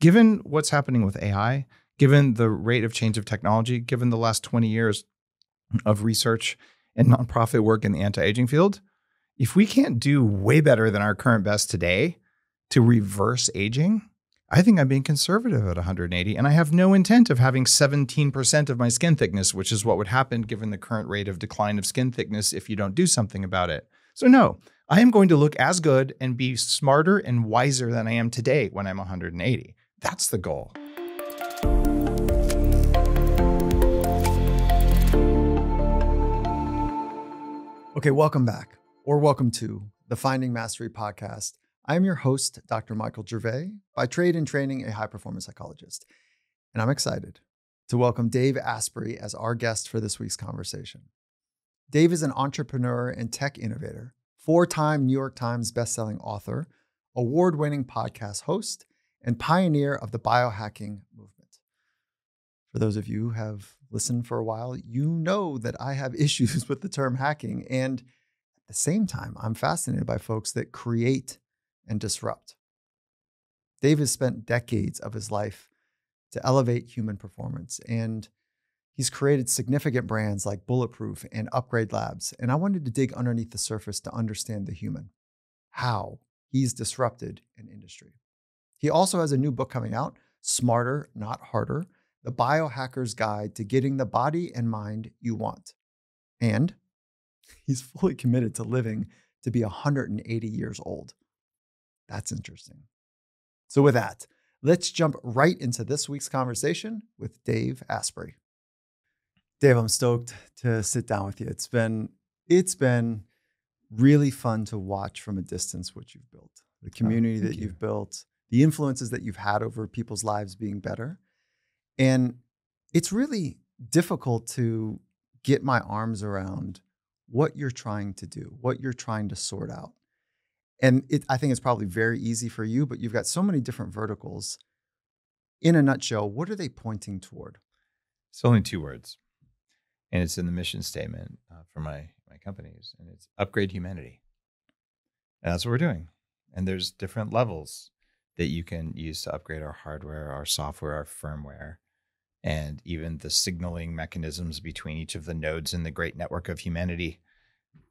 given what's happening with AI, given the rate of change of technology, given the last 20 years of research and nonprofit work in the anti-aging field, if we can't do way better than our current best today to reverse aging, I think I'm being conservative at 180, and I have no intent of having 17% of my skin thickness, which is what would happen given the current rate of decline of skin thickness if you don't do something about it. So no, I am going to look as good and be smarter and wiser than I am today when I'm 180. That's the goal. Okay, welcome back, or welcome to the Finding Mastery podcast. I am your host, Dr. Michael Gervais, by trade and training a high-performance psychologist. And I'm excited to welcome Dave Asprey as our guest for this week's conversation. Dave is an entrepreneur and tech innovator, 4-time New York Times bestselling author, award-winning podcast host, and pioneer of the biohacking movement. For those of you who have listened for a while, you know that I have issues with the term hacking. And at the same time, I'm fascinated by folks that create and disrupt. Dave has spent decades of his life to elevate human performance, and he's created significant brands like Bulletproof and Upgrade Labs. And I wanted to dig underneath the surface to understand the human, how he's disrupted an industry. He also has a new book coming out, Smarter, Not Harder, The Biohacker's Guide to Getting the Body and Mind You Want. And he's fully committed to living to be 180 years old. That's interesting. So with that, let's jump right into this week's conversation with Dave Asprey. Dave, I'm stoked to sit down with you. It's been really fun to watch from a distance what you've built, the community that you've built, the influences that you've had over people's lives being better. And it's really difficult to get my arms around what you're trying to do, what you're trying to sort out. And I think it's probably very easy for you, but you've got so many different verticals. In a nutshell, what are they pointing toward? It's only 2 words, and it's in the mission statement for my companies, and it's upgrade humanity. And that's what we're doing. And there's different levels that you can use to upgrade our hardware, our software, our firmware, and even the signaling mechanisms between each of the nodes in the great network of humanity.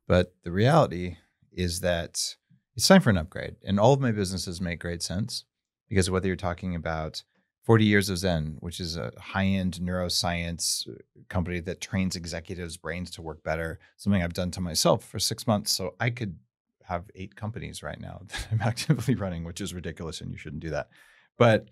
But the reality is that it's time for an upgrade. And all of my businesses make great sense because whether you're talking about 40 Years of Zen, which is a high-end neuroscience company that trains executives' brains to work better, something I've done to myself for 6 months. So I could have 8 companies right now that I'm actively running, which is ridiculous and you shouldn't do that. But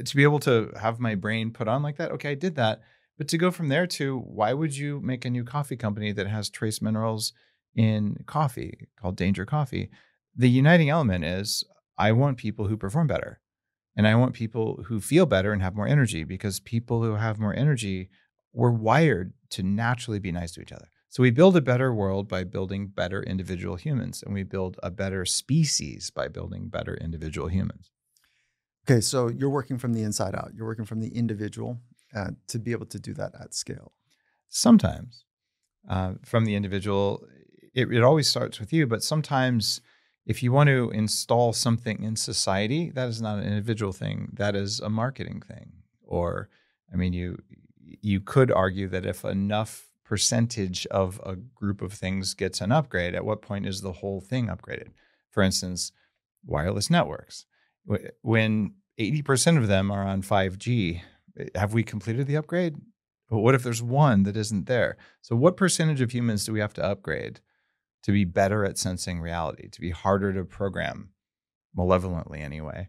to be able to have my brain put on like that, okay, I did that. But to go from there to why would you make a new coffee company that has trace minerals in coffee called Danger Coffee? The uniting element is I want people who perform better. And I want people who feel better and have more energy, because people who have more energy were wired to naturally be nice to each other. So we build a better world by building better individual humans, and we build a better species by building better individual humans. Okay, so you're working from the inside out. You're working from the individual to be able to do that at scale. Sometimes from the individual, it always starts with you, but sometimes if you want to install something in society, that is not an individual thing. That is a marketing thing. Or, I mean, you could argue that if enough percentage of a group of things gets an upgrade, at what point is the whole thing upgraded? For instance, wireless networks. When 80% of them are on 5G, have we completed the upgrade? But what if there's one that isn't there? So what percentage of humans do we have to upgrade to be better at sensing reality, to be harder to program, malevolently anyway?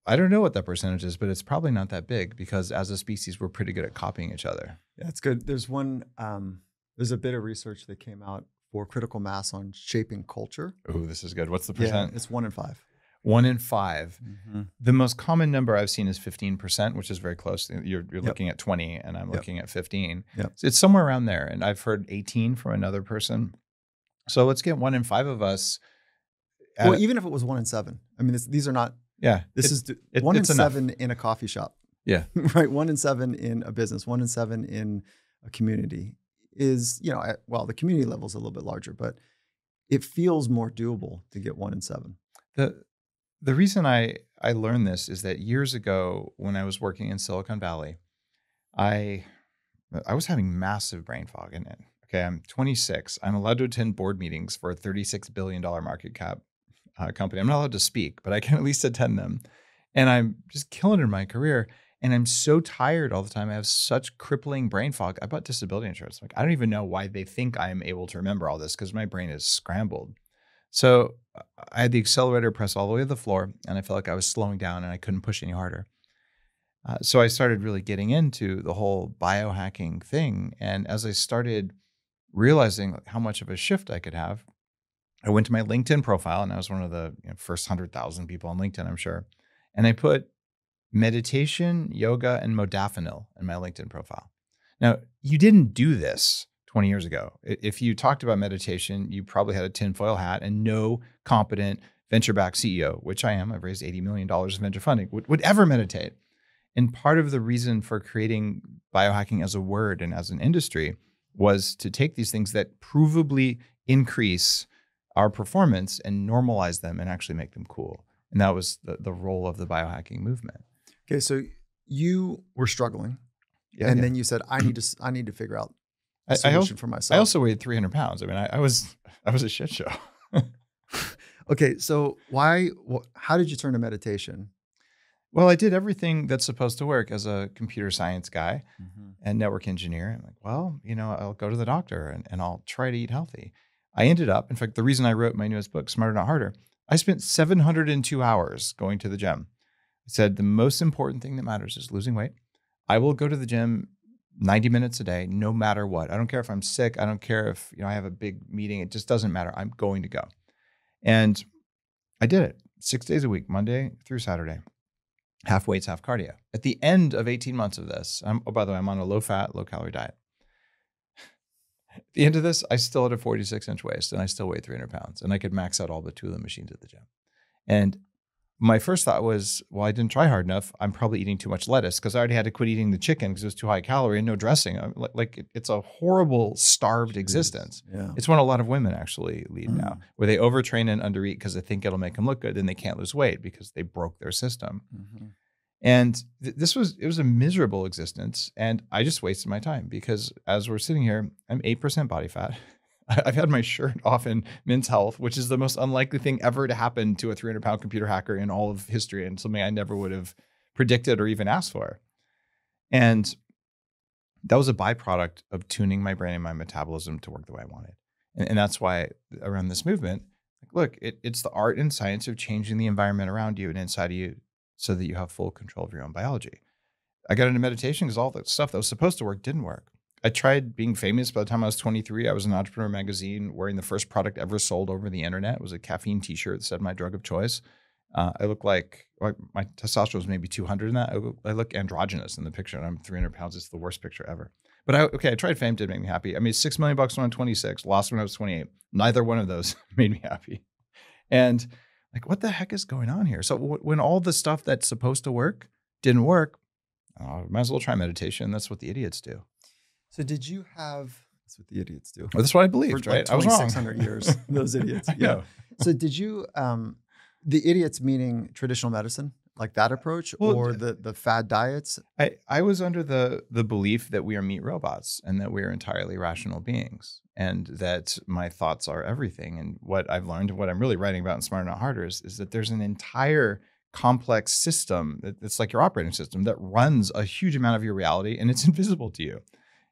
I don't know what that percentage is, but it's probably not that big because as a species, we're pretty good at copying each other. Yeah, it's good. There's there's a bit of research that came out for critical mass on shaping culture. Oh, this is good. What's the percent? Yeah, it's 1 in 5. 1 in 5. Mm-hmm. The most common number I've seen is 15%, which is very close. You're looking at 20 and I'm looking at 15. Yep. So it's somewhere around there. And I've heard 18 from another person. So let's get 1 in 5 of us. Well, even if it was 1 in 7, I mean, these are not. Yeah, this is 1 in 7 in a coffee shop. Yeah, right. 1 in 7 in a business. 1 in 7 in a community is, well, the community level is a little bit larger, but it feels more doable to get 1 in 7. The reason I I learned this is that years ago when I was working in Silicon Valley, I was having massive brain fog. And okay, I'm 26. I'm allowed to attend board meetings for a $36 billion market cap company. I'm not allowed to speak, but I can at least attend them. And I'm just killing it in my career. And I'm so tired all the time. I have such crippling brain fog. I bought disability insurance. Like, I don't even know why they think I'm able to remember all this because my brain is scrambled. So I had the accelerator pressed all the way to the floor, and I felt like I was slowing down and I couldn't push any harder. So I started really getting into the whole biohacking thing. And as I started realizing how much of a shift I could have, I went to my LinkedIn profile, and I was one of the first 100,000 people on LinkedIn, I'm sure. And I put meditation, yoga, and modafinil in my LinkedIn profile. Now, you didn't do this 20 years ago. If you talked about meditation, you probably had a tinfoil hat, and no competent venture-backed CEO, which I am, I've raised $80 million in venture funding, would ever meditate. And part of the reason for creating biohacking as a word and as an industry was to take these things that provably increase our performance and normalize them and actually make them cool. And that was the role of the biohacking movement. Okay, so you were struggling, then you said, "I need to figure out a solution for myself." I also weighed 300 pounds. I mean, I was a shit show. Okay, so how did you turn to meditation? Well, I did everything that's supposed to work as a computer science guy and network engineer. I'm like, well, I'll go to the doctor and I'll try to eat healthy. I ended up, in fact, the reason I wrote my newest book, Smarter Not Harder, I spent 702 hours going to the gym. I said, the most important thing that matters is losing weight. I will go to the gym 90 minutes a day, no matter what. I don't care if I'm sick. I don't care if I have a big meeting. It just doesn't matter. I'm going to go. And I did it 6 days a week, Monday through Saturday. Half weights, half cardio. At the end of 18 months of this, by the way, I'm on a low-fat, low-calorie diet. At the end of this, I still had a 46-inch waist, and I still weighed 300 pounds, and I could max out all but 2 of the machines at the gym. And my first thought was, well, I didn't try hard enough. I'm probably eating too much lettuce because I already had to quit eating the chicken because it was too high calorie and no dressing. It's a horrible starved existence. Yeah. It's one a lot of women actually lead now, where they overtrain and undereat because they think it'll make them look good, and they can't lose weight because they broke their system. And it was a miserable existence, and I just wasted my time because as we're sitting here, I'm 8% body fat. I've had my shirt off in Men's Health, which is the most unlikely thing ever to happen to a 300-pound computer hacker in all of history, and something I never would have predicted or even asked for. And that was a byproduct of tuning my brain and my metabolism to work the way I wanted. And that's why around this movement, look, it's the art and science of changing the environment around you and inside of you so that you have full control of your own biology. I got into meditation because all the stuff that was supposed to work didn't work. I tried being famous. By the time I was 23, I was in Entrepreneur magazine wearing the first product ever sold over the internet. It was a caffeine t-shirt that said my drug of choice. I look like my testosterone was maybe 200 in that. I look androgynous in the picture, and I'm 300 pounds. It's the worst picture ever. But I tried fame, didn't make me happy. I made $6 million when I was 26, lost when I was 28. Neither one of those made me happy. And what the heck is going on here? So when all the stuff that's supposed to work didn't work, I might as well try meditation. That's what the idiots do. So did you have? That's what the idiots do. Well, that's what I believed, right? I was wrong. 600 years, those idiots. Yeah. So did you? The idiots meaning traditional medicine, like that approach, or the fad diets? I was under the belief that we are meat robots and that we are entirely rational beings, and that my thoughts are everything. And what I've learned, and what I'm really writing about in Smarter Not Harder, is that there's an entire complex system that's like your operating system that runs a huge amount of your reality, and it's invisible to you.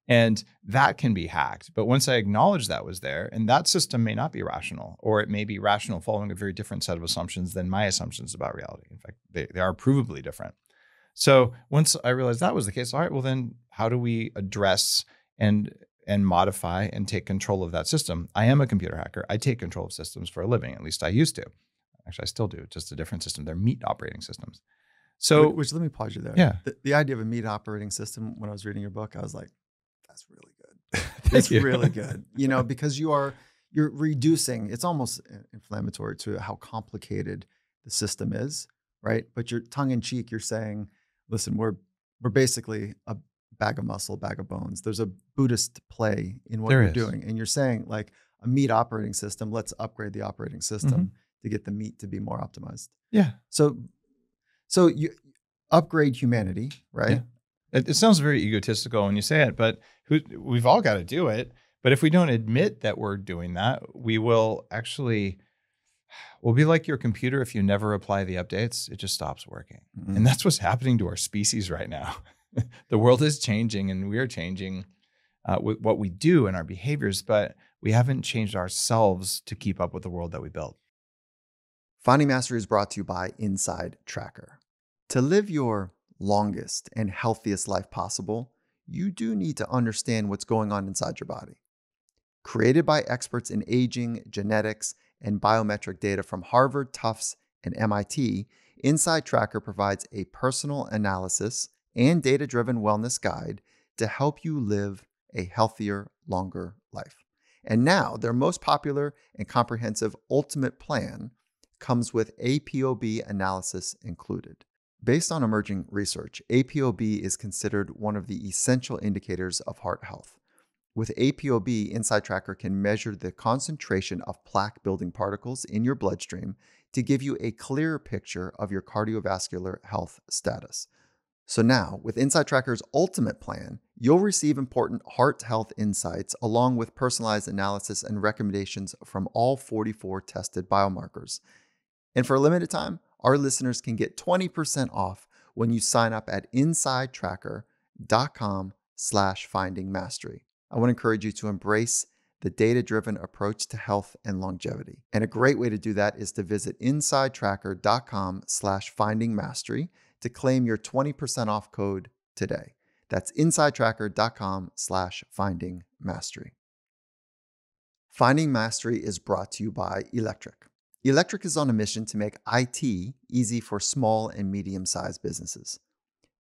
And that can be hacked. But once I acknowledge that was there, and that system may not be rational, or it may be rational following a very different set of assumptions than my assumptions about reality. In fact, they are provably different. So once I realized that was the case, all right, well then how do we address and modify and take control of that system? I am a computer hacker. I take control of systems for a living. At least I used to. Actually, I still do, just a different system. They're meat operating systems. So, which let me pause you there. Yeah. The idea of a meat operating system, when I was reading your book, I was like, that's really good. That's really good. Because you're reducing, it's almost inflammatory to how complicated the system is, right? But you're tongue in cheek, you're saying, listen, we're basically a bag of muscle, bag of bones. There's a Buddhist play in what you're doing. And you're saying like a meat operating system, let's upgrade the operating system to get the meat to be more optimized. Yeah. So So you upgrade humanity, right? Yeah. It sounds very egotistical when you say it, but we've all got to do it. But if we don't admit that we're doing that, we'll be like your computer. If you never apply the updates, it just stops working. Mm-hmm. And that's what's happening to our species right now. The world is changing and we're changing with what we do and our behaviors, but we haven't changed ourselves to keep up with the world that we built. Finding Mastery is brought to you by Inside Tracker. To live your longest and healthiest life possible, you do need to understand what's going on inside your body. Created by experts in aging, genetics, and biometric data from Harvard, Tufts, and MIT, Inside Tracker provides a personal analysis and data-driven wellness guide to help you live a healthier, longer life. And now, their most popular and comprehensive Ultimate Plan comes with APOB analysis included. Based on emerging research, APOB is considered one of the essential indicators of heart health. With APOB, Inside Tracker can measure the concentration of plaque-building particles in your bloodstream to give you a clearer picture of your cardiovascular health status. So now, with Inside Tracker's Ultimate Plan, you'll receive important heart health insights along with personalized analysis and recommendations from all 44 tested biomarkers. And for a limited time, our listeners can get 20% off when you sign up at insidetracker.com/findingmastery. I want to encourage you to embrace the data-driven approach to health and longevity. And a great way to do that is to visit insidetracker.com/findingmastery to claim your 20% off code today. That's insidetracker.com/findingmastery. Finding Mastery is brought to you by Electric. Electric is on a mission to make IT easy for small and medium-sized businesses.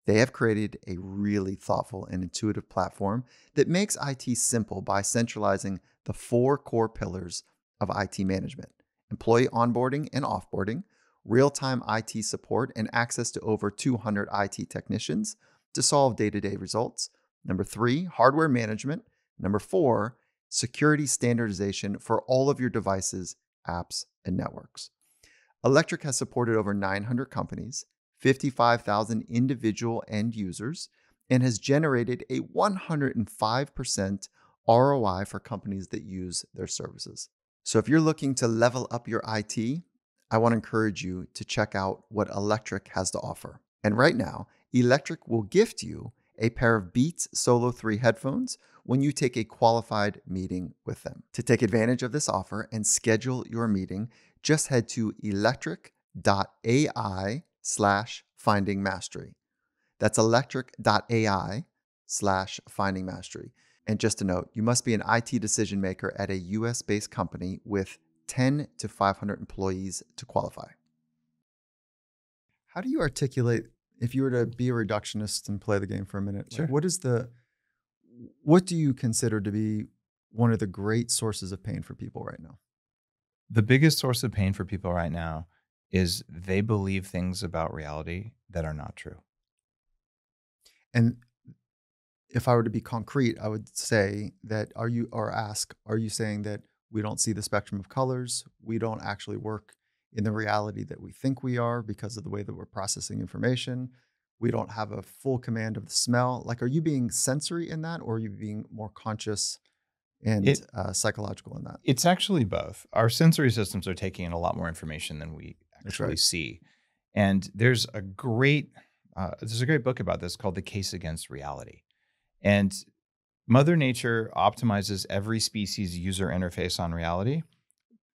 They have created a really thoughtful and intuitive platform that makes IT simple by centralizing the 4 core pillars of IT management: employee onboarding and offboarding, real-time IT support, and access to over 200 IT technicians to solve day-to-day results. Number 3, hardware management. Number 4, security standardization for all of your devices, apps, and networks. Electric has supported over 900 companies, 55,000 individual end users, and has generated a 105% ROI for companies that use their services. So if you're looking to level up your IT, I want to encourage you to check out what Electric has to offer. And right now, Electric will gift you a pair of Beats Solo 3 headphones when you take a qualified meeting with them. To take advantage of this offer and schedule your meeting, just head to electric.ai/findingmastery. That's electric.ai/findingmastery. And just a note, you must be an IT decision maker at a US-based company with 10 to 500 employees to qualify. How do you articulate, if you were to be a reductionist and play the game for a minute, Sure. what do you consider to be one of the great sources of pain for people right now? The biggest source of pain for people right now is they believe things about reality that are not true. And if I were to be concrete, I would say that are you saying that we don't see the spectrum of colors? We don't actually work in the reality that we think we are because of the way that we're processing information. We don't have a full command of the smell. Like, are you being sensory in that, or are you being more conscious and psychological in that? It's actually both. Our sensory systems are taking in a lot more information than we actually see. And there's a great book about this called The Case Against Reality. And Mother Nature optimizes every species' user interface on reality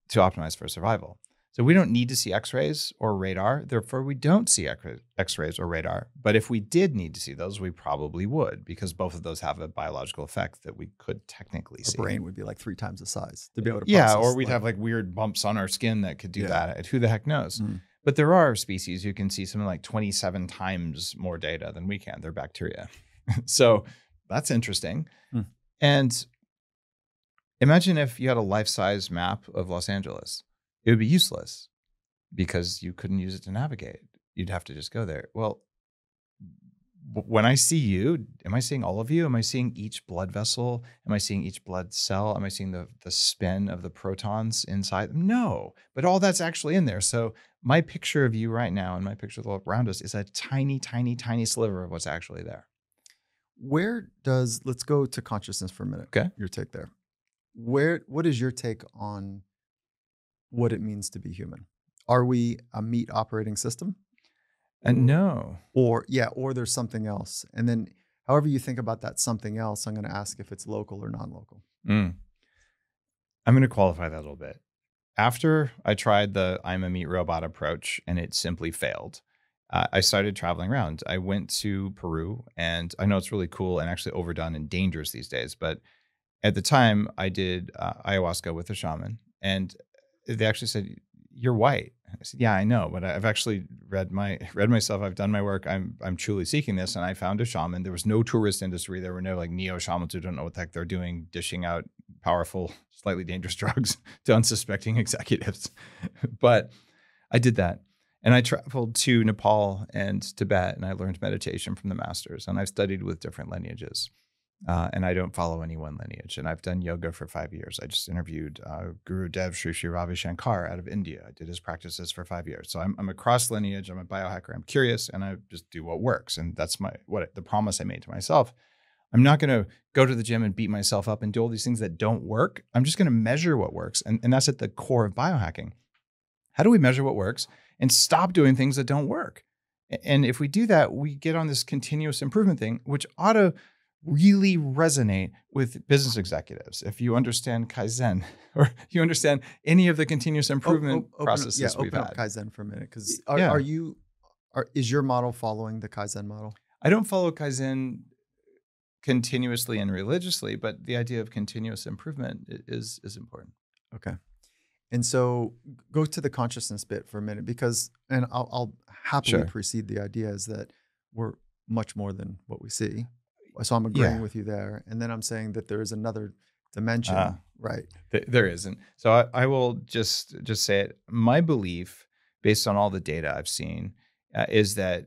to optimize for survival. So we don't need to see X-rays or radar. Therefore, we don't see X-rays or radar. But if we did need to see those, we probably would, because both of those have a biological effect that we could technically see. Our brain would be like 3 times the size to be able to process. Yeah, or we'd have like weird bumps on our skin that could do that. Who the heck knows? But there are species who can see something like 27 times more data than we can. They're bacteria. So that's interesting. And imagine if you had a life-size map of Los Angeles. It would be useless because you couldn't use it to navigate. You'd have to just go there. Well, when I see you, am I seeing all of you? Am I seeing each blood vessel? Am I seeing each blood cell? Am I seeing the spin of the protons inside them? No, but all that's actually in there. So my picture of you right now and my picture of the world around us is a tiny, tiny, tiny sliver of what's actually there. Let's go to consciousness for a minute. Okay. Your take there. What is your take on what it means to be human? Are we a meat operating system? No. Or there's something else. And then however you think about that something else, I'm going to ask if it's local or non-local. I'm going to qualify that a little bit. After I tried the I'm a meat robot approach and it simply failed, I started traveling around. I went to Peru, and I know it's really cool and actually overdone and dangerous these days, but at the time I did ayahuasca with a shaman, and they actually said, "You're white." I said, "Yeah, I know, but I've actually read myself. I've done my work. I'm truly seeking this." And I found a shaman. There was no tourist industry. There were no like neo shamans who don't know what the heck they're doing, dishing out powerful, slightly dangerous drugs to unsuspecting executives. But I did that. And I traveled to Nepal and Tibet, and I learned meditation from the masters. And I've studied with different lineages. And I don't follow any one lineage. And I've done yoga for 5 years. I just interviewed Guru Dev Sri Sri Ravi Shankar out of India. I did his practices for 5 years. So I'm a cross lineage. I'm a biohacker. I'm curious, and I just do what works. And that's the promise I made to myself. I'm not going to go to the gym and beat myself up and do all these things that don't work. I'm just going to measure what works. And that's at the core of biohacking. How do we measure what works and stop doing things that don't work? And if we do that, we get on this continuous improvement thing, which ought to really resonate with business executives. If you understand Kaizen, or you understand any of the continuous improvement processes we've had. Open up Kaizen for a minute, because is your model following the Kaizen model? I don't follow Kaizen continuously and religiously, but the idea of continuous improvement is important. Okay. And so go to the consciousness bit for a minute, and I'll happily precede the idea is that we're much more than what we see. So I'm agreeing with you there. And then I'm saying that there is another dimension, right? There isn't. So I will just say it. My belief, based on all the data I've seen, is that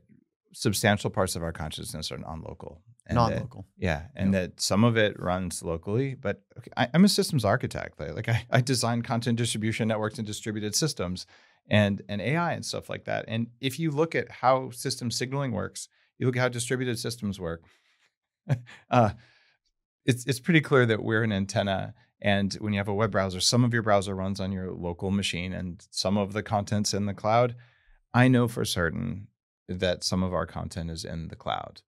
substantial parts of our consciousness are non-local. Non-local. That some of it runs locally. But I'm a systems architect. Like I design content distribution networks and distributed systems and AI and stuff like that. And if you look at how system signaling works, you look at how distributed systems work, it's pretty clear that we're an antenna. And when you have a web browser, some of your browser runs on your local machine and some of the content's in the cloud. I know for certain that some of our content is in the cloud.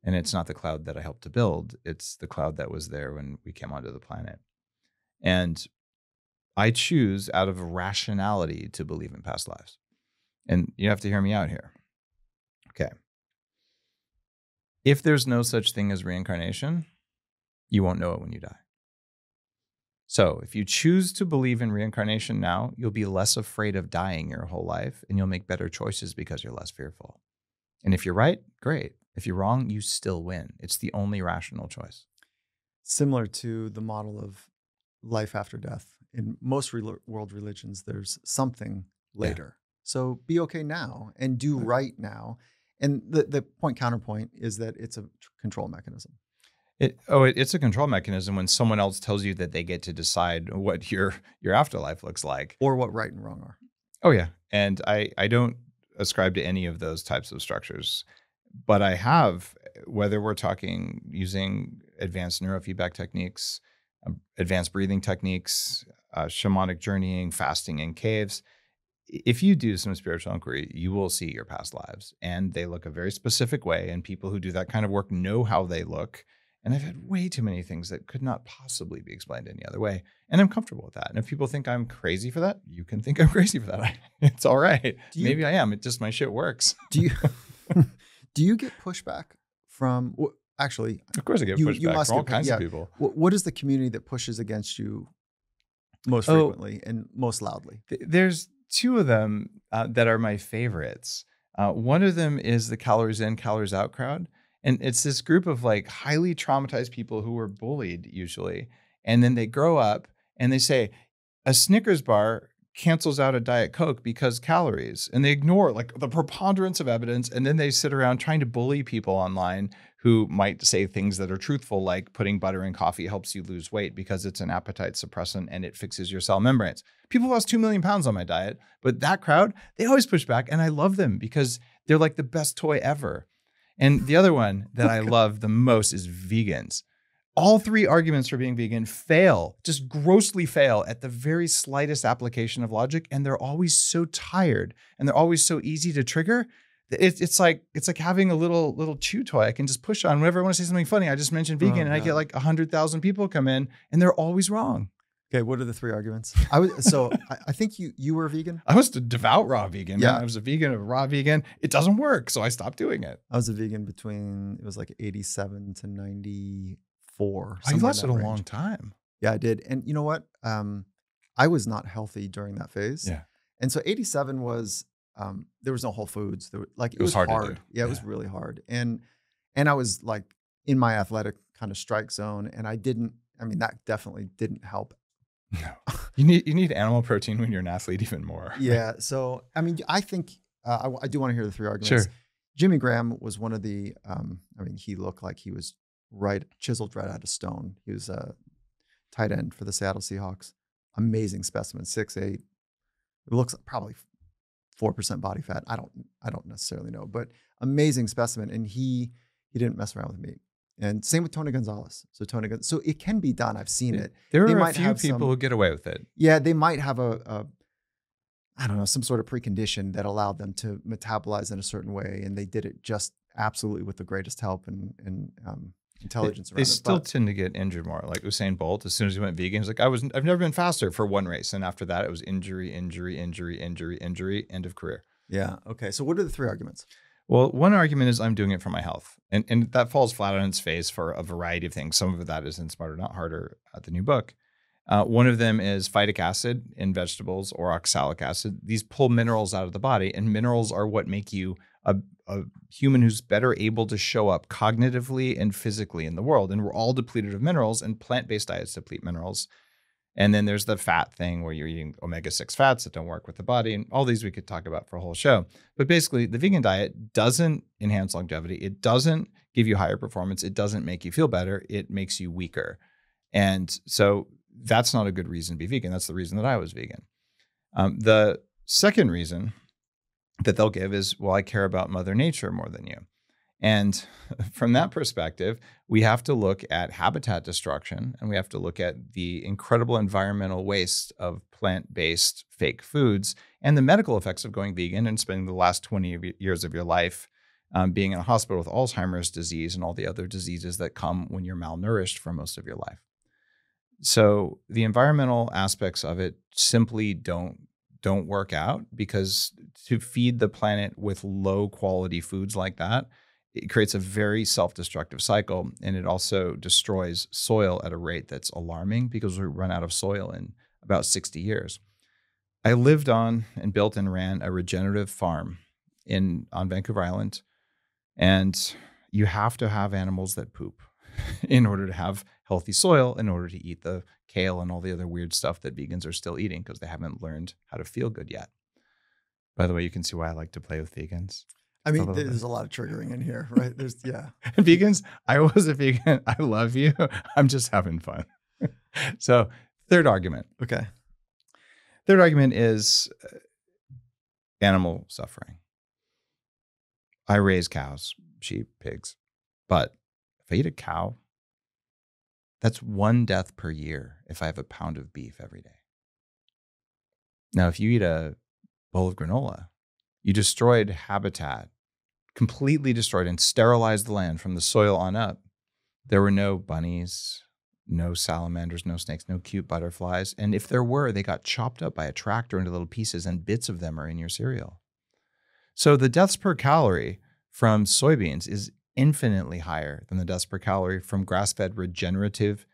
And it's not the cloud that I helped to build. It's the cloud that was there when we came onto the planet. And I choose out of rationality to believe in past lives. And you have to hear me out here. Okay. If there's no such thing as reincarnation, you won't know it when you die. So if you choose to believe in reincarnation now, you'll be less afraid of dying your whole life, and you'll make better choices because you're less fearful. And if you're right, great. If you're wrong, you still win. It's the only rational choice. Similar to the model of life after death. In most world religions, there's something later. Yeah. So be okay now and do right now. And the counterpoint is that it's a control mechanism. It's a control mechanism when someone else tells you that they get to decide what your afterlife looks like. Or what right and wrong are. Oh, yeah. And I don't ascribe to any of those types of structures. But I have, whether we're talking using advanced neurofeedback techniques, advanced breathing techniques, shamanic journeying, fasting in caves, if you do some spiritual inquiry, you will see your past lives. And they look a very specific way. And people who do that kind of work know how they look. And I've had way too many things that could not possibly be explained any other way. And I'm comfortable with that. And if people think I'm crazy for that, you can think I'm crazy for that. It's all right. Maybe I am. It just, my shit works. Do you get pushback from, actually? Of course I get pushback from all kinds of people. What is the community that pushes against you most frequently and most loudly? There's two of them that are my favorites. One of them is the calories in, calories out crowd. And it's this group of like highly traumatized people who were bullied usually. And then they grow up and they say, a Snickers bar cancels out a Diet Coke because calories, and they ignore like the preponderance of evidence. And then they sit around trying to bully people online who might say things that are truthful, like putting butter in coffee helps you lose weight because it's an appetite suppressant and it fixes your cell membranes. People lost 2 million pounds on my diet, but that crowd, they always push back, and I love them because they're like the best toy ever. And the other one that I love the most is vegans. All 3 arguments for being vegan fail, just grossly fail at the very slightest application of logic. And they're always so tired and they're always so easy to trigger. It's like having a little chew toy I can just push on whenever I want to say something funny. I just mentioned vegan and I get like 100,000 people come in and they're always wrong. Okay, what are the 3 arguments? I think you were vegan. I was a devout raw vegan. Yeah. I was a vegan, a raw vegan. It doesn't work, so I stopped doing it. I was a vegan between, it was like 87 to 94. Oh, you lasted a long time. Yeah, I did. And you know what? I was not healthy during that phase. Yeah. And so 87 was, there was no Whole Foods. It was hard. to do. Yeah, it was really hard. And I was like in my athletic kind of strike zone. And that definitely didn't help. No, you need animal protein when you're an athlete even more. Yeah. So, I think I do want to hear the 3 arguments. Sure. Jimmy Graham was one of the, he looked like he was chiseled right out of stone. He was a tight end for the Seattle Seahawks. Amazing specimen, 6'8". It looks like probably 4% body fat. I don't necessarily know, but amazing specimen. And he didn't mess around with meat. And same with Tony Gonzalez. So it can be done. I've seen it. There are a few people who get away with it. Yeah, they might have some sort of precondition that allowed them to metabolize in a certain way, and they did it just absolutely with the greatest help and intelligence around it. They still tend to get injured more. Like Usain Bolt, as soon as he went vegan, he's like, I've never been faster for one race, and after that, it was injury, end of career. Yeah. Okay. So what are the 3 arguments? Well, one argument is I'm doing it for my health. And that falls flat on its face for a variety of things. Some of that is in Smarter, Not Harder, the new book. One of them is phytic acid in vegetables or oxalic acid. These pull minerals out of the body, and minerals are what make you a human who's better able to show up cognitively and physically in the world. And we're all depleted of minerals, and plant-based diets deplete minerals. And then there's the fat thing where you're eating omega-6 fats that don't work with the body. And all these we could talk about for a whole show. But basically, the vegan diet doesn't enhance longevity. It doesn't give you higher performance. It doesn't make you feel better. It makes you weaker. And so that's not a good reason to be vegan. That's the reason that I was vegan. The second reason that they'll give is, well, I care about Mother Nature more than you. And from that perspective, we have to look at habitat destruction, and we have to look at the incredible environmental waste of plant-based fake foods and the medical effects of going vegan and spending the last 20 years of your life being in a hospital with Alzheimer's disease and all the other diseases that come when you're malnourished for most of your life. So the environmental aspects of it simply don't work out, because to feed the planet with low quality foods like that, it creates a very self-destructive cycle, and it also destroys soil at a rate that's alarming, because we run out of soil in about 60 years. I lived on and built and ran a regenerative farm on Vancouver Island, and you have to have animals that poop in order to have healthy soil, in order to eat the kale and all the other weird stuff that vegans are still eating because they haven't learned how to feel good yet. By the way, you can see why I like to play with vegans. There's a lot of triggering in here, right? Vegans, I was a vegan. I love you. I'm just having fun. So, third argument. Okay. Third argument is animal suffering. I raise cows, sheep, pigs, but if I eat a cow, that's 1 death per year if I have a pound of beef every day. Now, if you eat a bowl of granola, you destroyed habitat, completely destroyed and sterilized the land from the soil on up. There were no bunnies, no salamanders, no snakes, no cute butterflies. And if there were, they got chopped up by a tractor into little pieces, and bits of them are in your cereal. So the deaths per calorie from soybeans is infinitely higher than the deaths per calorie from grass-fed regenerative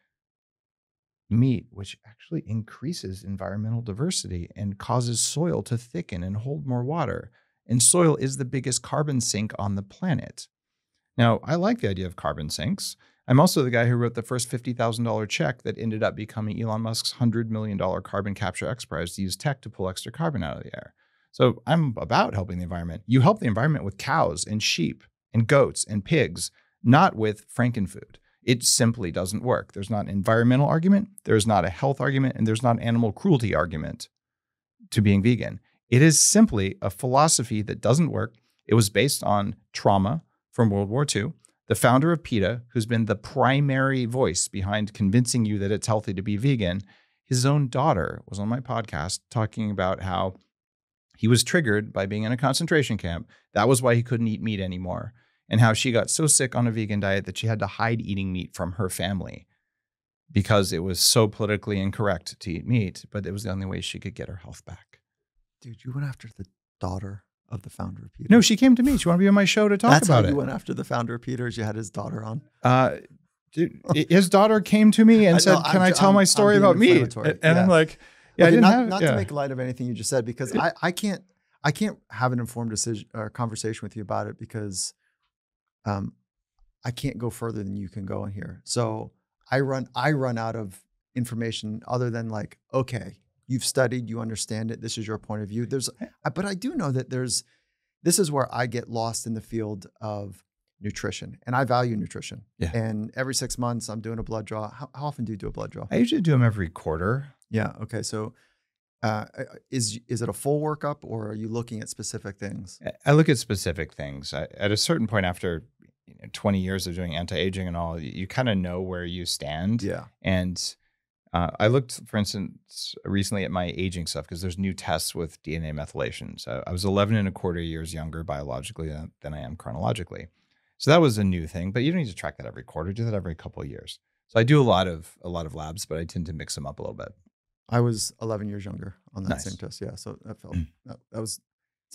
meat, which actually increases environmental diversity and causes soil to thicken and hold more water. And soil is the biggest carbon sink on the planet. Now, I like the idea of carbon sinks. I'm also the guy who wrote the first $50,000 check that ended up becoming Elon Musk's $100 million carbon capture X Prize to use tech to pull extra carbon out of the air. So I'm about helping the environment. You help the environment with cows and sheep and goats and pigs, not with frankenfood. It simply doesn't work. There's not an environmental argument, there's not a health argument, and there's not an animal cruelty argument to being vegan. It is simply a philosophy that doesn't work. It was based on trauma from World War II. The founder of PETA, who's been the primary voice behind convincing you that it's healthy to be vegan, his own daughter was on my podcast talking about how he was triggered by being in a concentration camp. That was why he couldn't eat meat anymore. And how she got so sick on a vegan diet that she had to hide eating meat from her family because it was so politically incorrect to eat meat, but it was the only way she could get her health back. Dude, you went after the daughter of the founder of PETA. No, she came to me. She wanted to be on my show to talk That's about how it. you went after the founder of PETA, as you had his daughter on? Dude, his daughter came to me and said, can I tell my story about meat? And I'm like, yeah, okay, I didn't not to make light of anything you just said, because I can't have an informed decision or conversation with you about it, because I can't go further than you can go in here. So I run out of information other than like, okay, you've studied, you understand it, this is your point of view. But I do know that this is where I get lost in the field of nutrition, and I value nutrition. Yeah. And every 6 months I'm doing a blood draw. How often do you do a blood draw? I usually do them every quarter. Yeah. Okay. So is it a full workup, or are you looking at specific things? I look at specific things. At a certain point, after 20 years of doing anti-aging and all, you kind of know where you stand. Yeah. And I looked, for instance, recently at my aging stuff, because there's new tests with DNA methylation. So I was 11 and a quarter years younger biologically than I am chronologically. So that was a new thing, but you don't need to track that every quarter. Do that every couple of years. So I do a lot of labs, but I tend to mix them up a little bit. I was 11 years younger on that Nice. same test. Yeah. So that felt, it's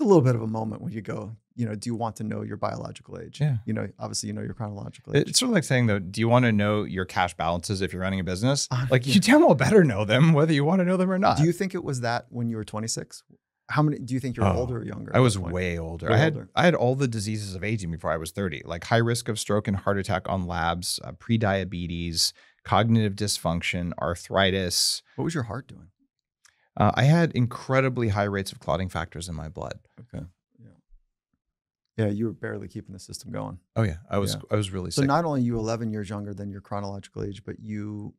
a little bit of a moment when you go, do you want to know your biological age? Yeah. Obviously, your chronological age. It's sort of like saying, though, do you want to know your cash balances if you're running a business? Like, Yeah. you damn well better know them, whether you want to know them or not. Do you think it was that when you were 26? How many, do you think you're older or younger? I was way older. I had all the diseases of aging before I was 30, like high risk of stroke and heart attack on labs, pre-diabetes, cognitive dysfunction, arthritis. What was your heart doing? I had incredibly high rates of clotting factors in my blood. Okay. Yeah, you were barely keeping the system going. Oh yeah, I was really sick. So not only are you 11 years younger than your chronological age, but you've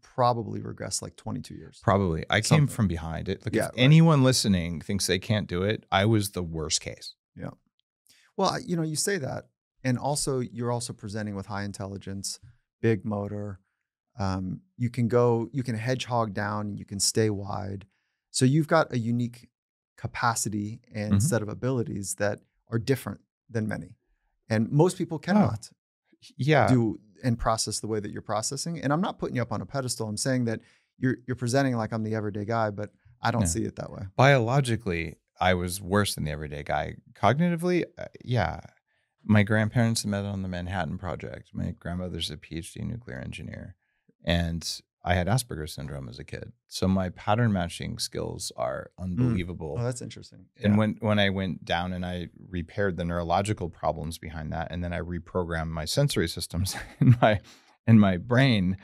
probably regressed like 22 years. Probably. I came from behind it. Like, if right. anyone listening thinks they can't do it, I was the worst case. Yeah. Well, you say that, and also you're also presenting with high intelligence, big motor. You can hedgehog down, you can stay wide. So you've got a unique capacity and set of abilities that are different than many. And most people cannot do and process the way that you're processing. And I'm not putting you up on a pedestal. I'm saying that you're presenting like I'm the everyday guy, but I don't see it that way. Biologically, I was worse than the everyday guy. Cognitively, yeah. My grandparents met on the Manhattan Project. My grandmother's a PhD nuclear engineer. And I had Asperger's syndrome as a kid. So my pattern matching skills are unbelievable. Oh, that's interesting. And when I went down and I repaired the neurological problems behind that, and then I reprogrammed my sensory systems in my brain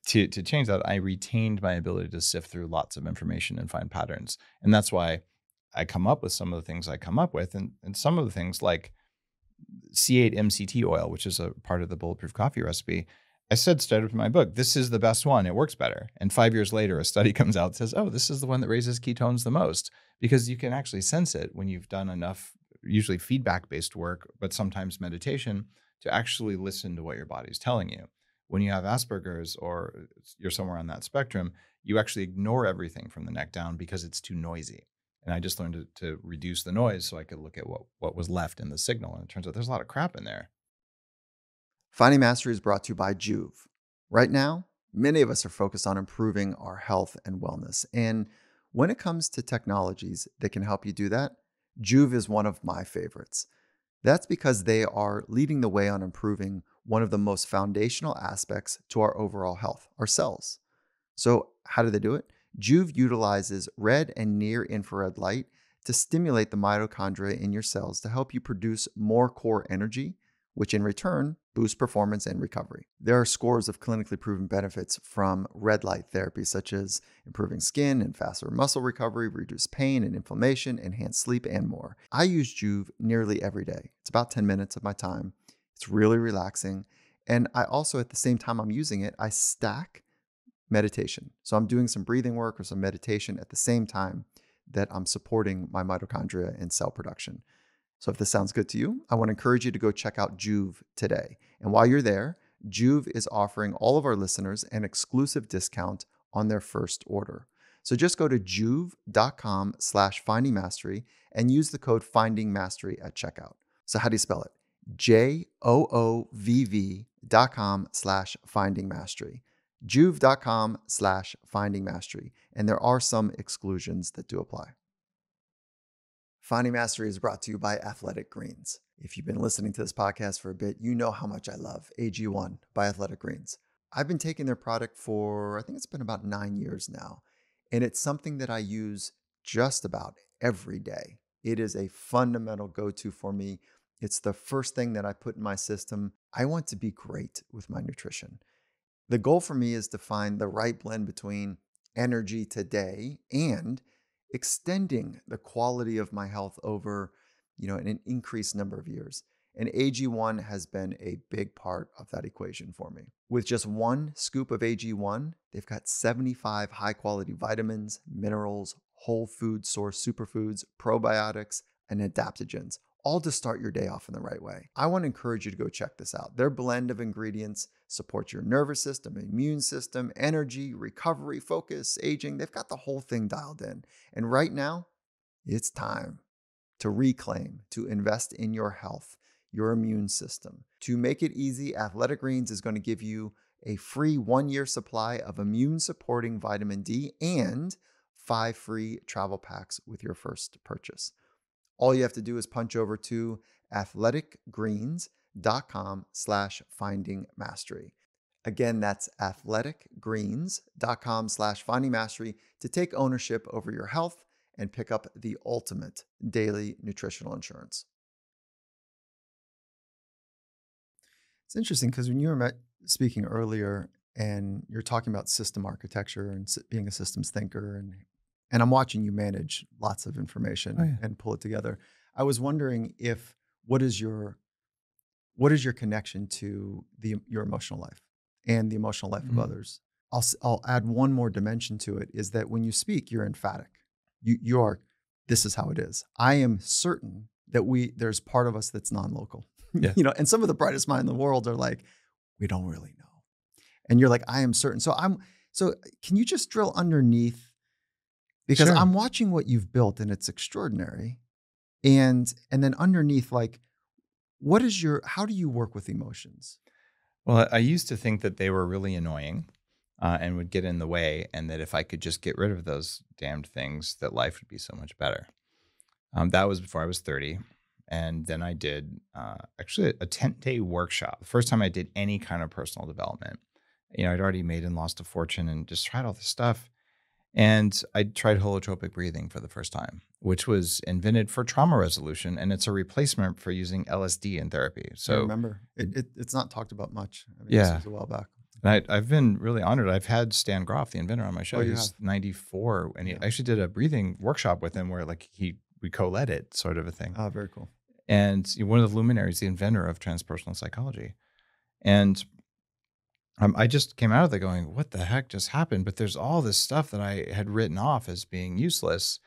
to change that, I retained my ability to sift through lots of information and find patterns. And that's why I come up with some of the things I come up with. And some of the things like C8 MCT oil, which is a part of the Bulletproof coffee recipe, I said straight up in my book, this is the best one. It works better. And 5 years later, a study comes out and says, oh, this is the one that raises ketones the most, because you can actually sense it when you've done enough, usually feedback-based work, but sometimes meditation, to actually listen to what your body's telling you. When you have Asperger's or you're somewhere on that spectrum, you actually ignore everything from the neck down because it's too noisy. And I just learned to reduce the noise so I could look at what was left in the signal. And it turns out there's a lot of crap in there. Finding Mastery is brought to you by Joovv. Right now, many of us are focused on improving our health and wellness. And when it comes to technologies that can help you do that, Joovv is one of my favorites. That's because they are leading the way on improving one of the most foundational aspects to our overall health, our cells. So how do they do it? Joovv utilizes red and near infrared light to stimulate the mitochondria in your cells to help you produce more core energy which in return boosts performance and recovery. There are scores of clinically proven benefits from red light therapy, such as improving skin and faster muscle recovery, reduced pain and inflammation, enhanced sleep, and more. I use Joovv nearly every day. It's about 10 minutes of my time. It's really relaxing. And I also, at the same time I'm using it, I stack meditation. So I'm doing some breathing work or some meditation at the same time that I'm supporting my mitochondria and cell production. So if this sounds good to you, I want to encourage you to go check out Joovv today. And while you're there, Joovv is offering all of our listeners an exclusive discount on their first order. So just go to joovv.com/findingmastery and use the code findingmastery at checkout. So how do you spell it? JOOVV.com/findingmastery. Joovv.com/findingmastery. And there are some exclusions that do apply. Finding Mastery is brought to you by Athletic Greens. If you've been listening to this podcast for a bit, you know how much I love AG1 by Athletic Greens. I've been taking their product for, I think it's been about 9 years now. And it's something that I use just about every day. It is a fundamental go-to for me. It's the first thing that I put in my system. I want to be great with my nutrition. The goal for me is to find the right blend between energy today and extending the quality of my health over, an increased number of years. And AG1 has been a big part of that equation for me. With just one scoop of AG1, they've got 75 high-quality vitamins, minerals, whole food source superfoods, probiotics, and adaptogens, all to start your day off in the right way. I want to encourage you to go check this out. Their blend of ingredients supports your nervous system, immune system, energy, recovery, focus, aging. They've got the whole thing dialed in. And right now, it's time to reclaim, to invest in your health, your immune system. To make it easy, Athletic Greens is going to give you a free 1-year supply of immune-supporting vitamin D and 5 free travel packs with your first purchase. All you have to do is punch over to athleticgreens.com/findingmastery. Again, that's athleticgreens.com/findingmastery to take ownership over your health and pick up the ultimate daily nutritional insurance. It's interesting because when you were speaking earlier and you're talking about system architecture and being a systems thinker, and I'm watching you manage lots of information and pull it together. I was wondering what is your connection to your emotional life and the emotional life of others? I'll add one more dimension to it, is that when you speak, you're emphatic. You are, this is how it is. I am certain that there's part of us that's non-local. Yeah. And some of the brightest minds in the world are like, we don't really know. And you're like, I am certain. So can you just drill underneath? Because Sure. I'm watching what you've built and it's extraordinary. And then underneath, like, how do you work with emotions? Well, I used to think that they were really annoying and would get in the way, and that if I could just get rid of those damned things, that life would be so much better. That was before I was 30. And then I did actually a 10-day workshop. The first time I did any kind of personal development. I'd already made and lost a fortune and just tried all this stuff. And I tried holotropic breathing for the first time, which was invented for trauma resolution. And it's a replacement for using LSD in therapy. So I remember it's not talked about much. Yeah. This was a while back. And I've been really honored. I've had Stan Groff, the inventor, on my show. He's 94. And he actually did a breathing workshop with him where we co-led it, sort of a thing. Oh, very cool. And one of the luminaries, the inventor of transpersonal psychology. And I just came out of there going, what the heck just happened? But there's all this stuff that I had written off as being useless.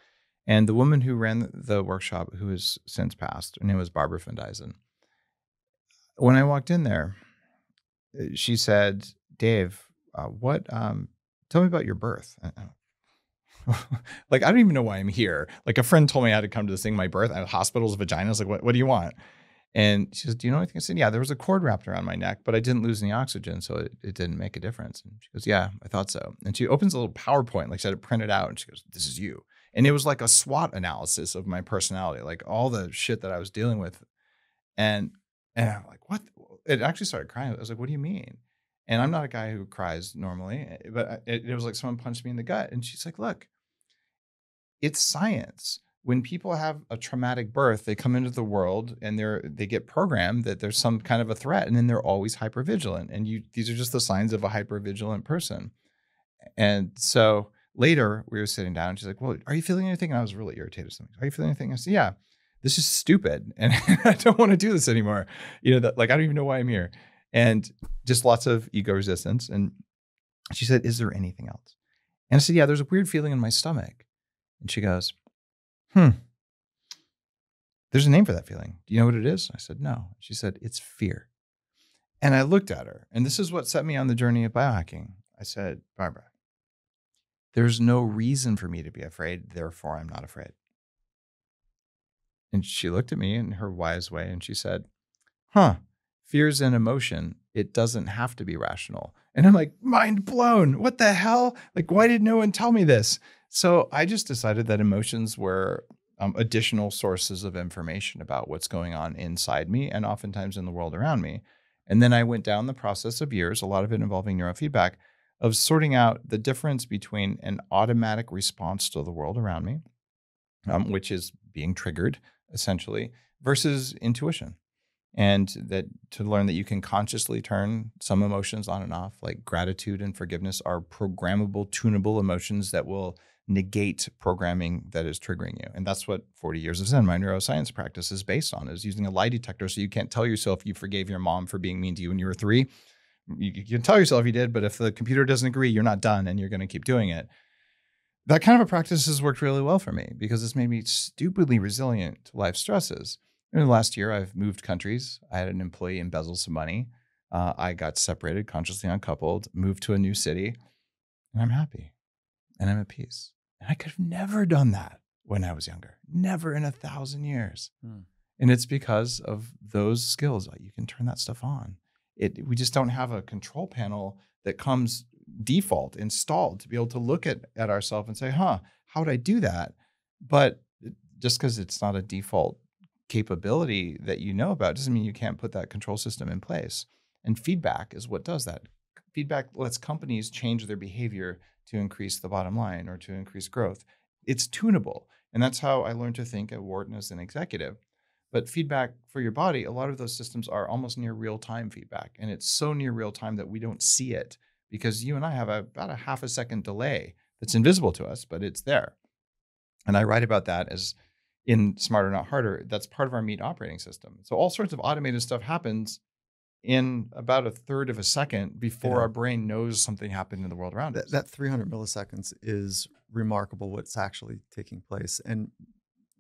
And the woman who ran the workshop, who has since passed, her name was Barbara Van Dysen. When I walked in there, she said, Dave, tell me about your birth. I don't even know why I'm here. A friend told me I had to come to this thing, my birth, hospitals, vaginas. What do you want? And she says, do you know anything? I said, yeah, there was a cord wrapped around my neck, but I didn't lose any oxygen, so it didn't make a difference. And she goes, yeah, I thought so. And she opens a little PowerPoint, she had it printed out, and she goes, this is you. And it was like a SWOT analysis of my personality, all the shit that I was dealing with. And I'm like, what? It actually started crying. I was like, what do you mean? And I'm not a guy who cries normally, but it was like someone punched me in the gut. And she's like, look, it's science. when people have a traumatic birth, they come into the world and they get programmed that there's some kind of a threat, and then they're always hypervigilant. And these are just the signs of a hypervigilant person. And so later we were sitting down and she's like, well, are you feeling anything? And I was really irritated or something. Are you feeling anything? I said, yeah, this is stupid. And I don't want to do this anymore. I don't even know why I'm here. And just lots of ego resistance. And she said, is there anything else? And I said, yeah, there's a weird feeling in my stomach. And she goes, there's a name for that feeling. Do you know what it is? I said, no. She said, it's fear. And I looked at her, and this is what set me on the journey of biohacking. I said, Barbara, there's no reason for me to be afraid, therefore I'm not afraid. And she looked at me in her wise way and she said, fear's an emotion. It doesn't have to be rational. And I'm like, mind blown. What the hell? Like, why did no one tell me this? So I just decided that emotions were additional sources of information about what's going on inside me and oftentimes in the world around me. And then I went down the process of years, a lot of it involving neurofeedback, of sorting out the difference between an automatic response to the world around me, which is being triggered essentially, versus intuition. And that to learn that you can consciously turn some emotions on and off, like gratitude and forgiveness are programmable, tunable emotions that will negate programming that is triggering you. And that's what 40 years of Zen, my neuroscience practice, is based on, is using a lie detector so you can't tell yourself you forgave your mom for being mean to you when you were 3. You can tell yourself you did, but if the computer doesn't agree, you're not done and you're going to keep doing it. That kind of a practice has worked really well for me because it's made me stupidly resilient to life stresses. In the last year, I've moved countries. I had an employee embezzle some money. I got separated, consciously uncoupled, moved to a new city, and I'm happy and I'm at peace. And I could have never done that when I was younger, never in 1,000 years. And it's because of those skills. You can turn that stuff on. We just don't have a control panel that comes default installed to be able to look at ourselves and say, how would I do that? But just because it's not a default capability that you know about doesn't mean you can't put that control system in place. And feedback is what does that. Feedback lets companies change their behavior to increase the bottom line or to increase growth. It's tunable. And that's how I learned to think at Wharton as an executive. But feedback for your body, a lot of those systems are almost near real-time feedback. And it's so near real-time that we don't see it because you and I have about a half a second delay that's invisible to us, but it's there. And I write about that as in Smarter, Not Harder. That's part of our meat operating system. So all sorts of automated stuff happens in about 1/3 of a second before our brain knows something happened in the world around us. That 300 milliseconds is remarkable what's actually taking place. And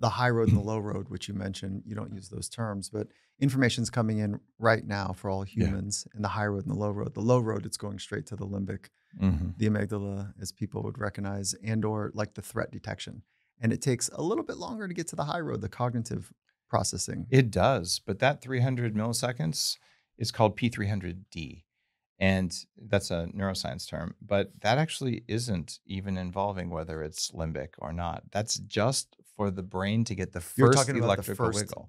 the high road and the low road, which you mentioned, you don't use those terms, but information's coming in right now for all humans in the high road and the low road. The low road, it's going straight to the limbic, the amygdala, as people would recognize, and or like the threat detection. And it takes a little bit longer to get to the high road, the cognitive processing. It does, but that 300 milliseconds is called P300D. And that's a neuroscience term, but that actually isn't even involving whether it's limbic or not. That's just for the brain to get the first electrical wiggle.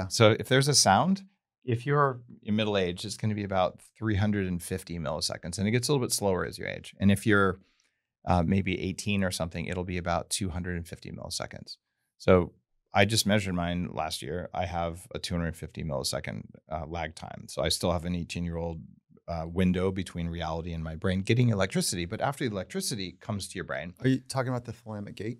So if there's a sound, if you're middle-aged, it's going to be about 350 milliseconds, and it gets a little bit slower as you age. And if you're maybe 18 or something, it'll be about 250 milliseconds. So I just measured mine last year. I have a 250 millisecond lag time. So I still have an 18-year-old window between reality and my brain getting electricity. But after the electricity comes to your brain. Are you talking about the thalamic gate?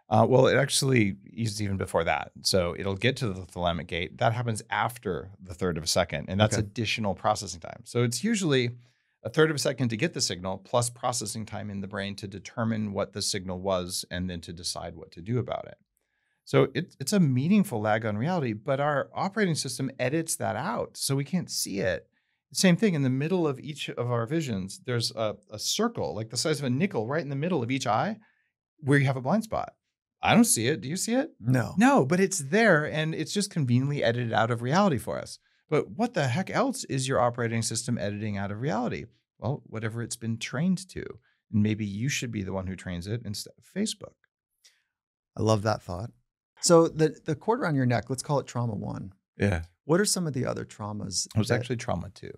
Well, it actually is even before that. So it'll get to the thalamic gate. That happens after the 1/3 of a second. And that's additional processing time. So it's usually 1/3 of a second to get the signal plus processing time in the brain to determine what the signal was and then to decide what to do about it. So it's a meaningful lag on reality, but our operating system edits that out so we can't see it. Same thing in the middle of each of our visions, there's a circle like the size of a nickel right in the middle of each eye where you have a blind spot. I don't see it. Do you see it? No. No, but it's there and it's just conveniently edited out of reality for us. But what the heck else is your operating system editing out of reality? Well, whatever it's been trained to. And maybe you should be the one who trains it instead of Facebook. I love that thought. So the cord around your neck, let's call it trauma 1. Yeah. What are some of the other traumas? It was actually trauma 2.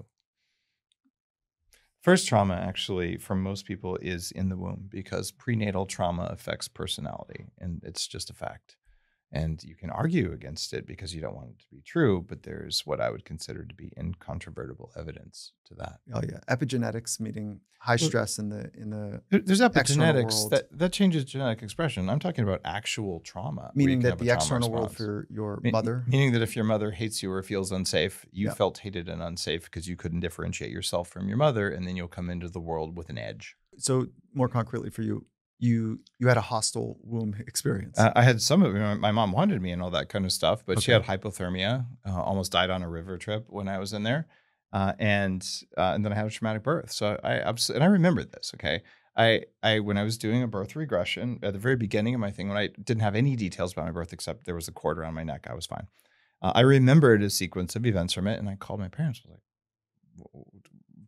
First trauma, actually, for most people is in the womb because prenatal trauma affects personality, and it's just a fact. And you can argue against it because you don't want it to be true, but there's what I would consider to be incontrovertible evidence to that. Oh yeah, epigenetics, meaning high stress in the There's external epigenetics world, that changes genetic expression. I'm talking about actual trauma. where you meaning can that have a the trauma external world response. for your mother. Meaning that if your mother hates you or feels unsafe, you Yeah. felt hated and unsafe because you couldn't differentiate yourself from your mother, and then you'll come into the world with an edge. So more concretely for you, you had a hostile womb experience. I had some of it. My mom wanted me and all that kind of stuff, but she Okay. had hypothermia, almost died on a river trip when I was in there. And then I had a traumatic birth. So and I remember this. Okay. When I was doing a birth regression at the very beginning of my thing, when I didn't have any details about my birth, except there was a cord around my neck, I was fine. I remembered a sequence of events from it, and I called my parents. I was like,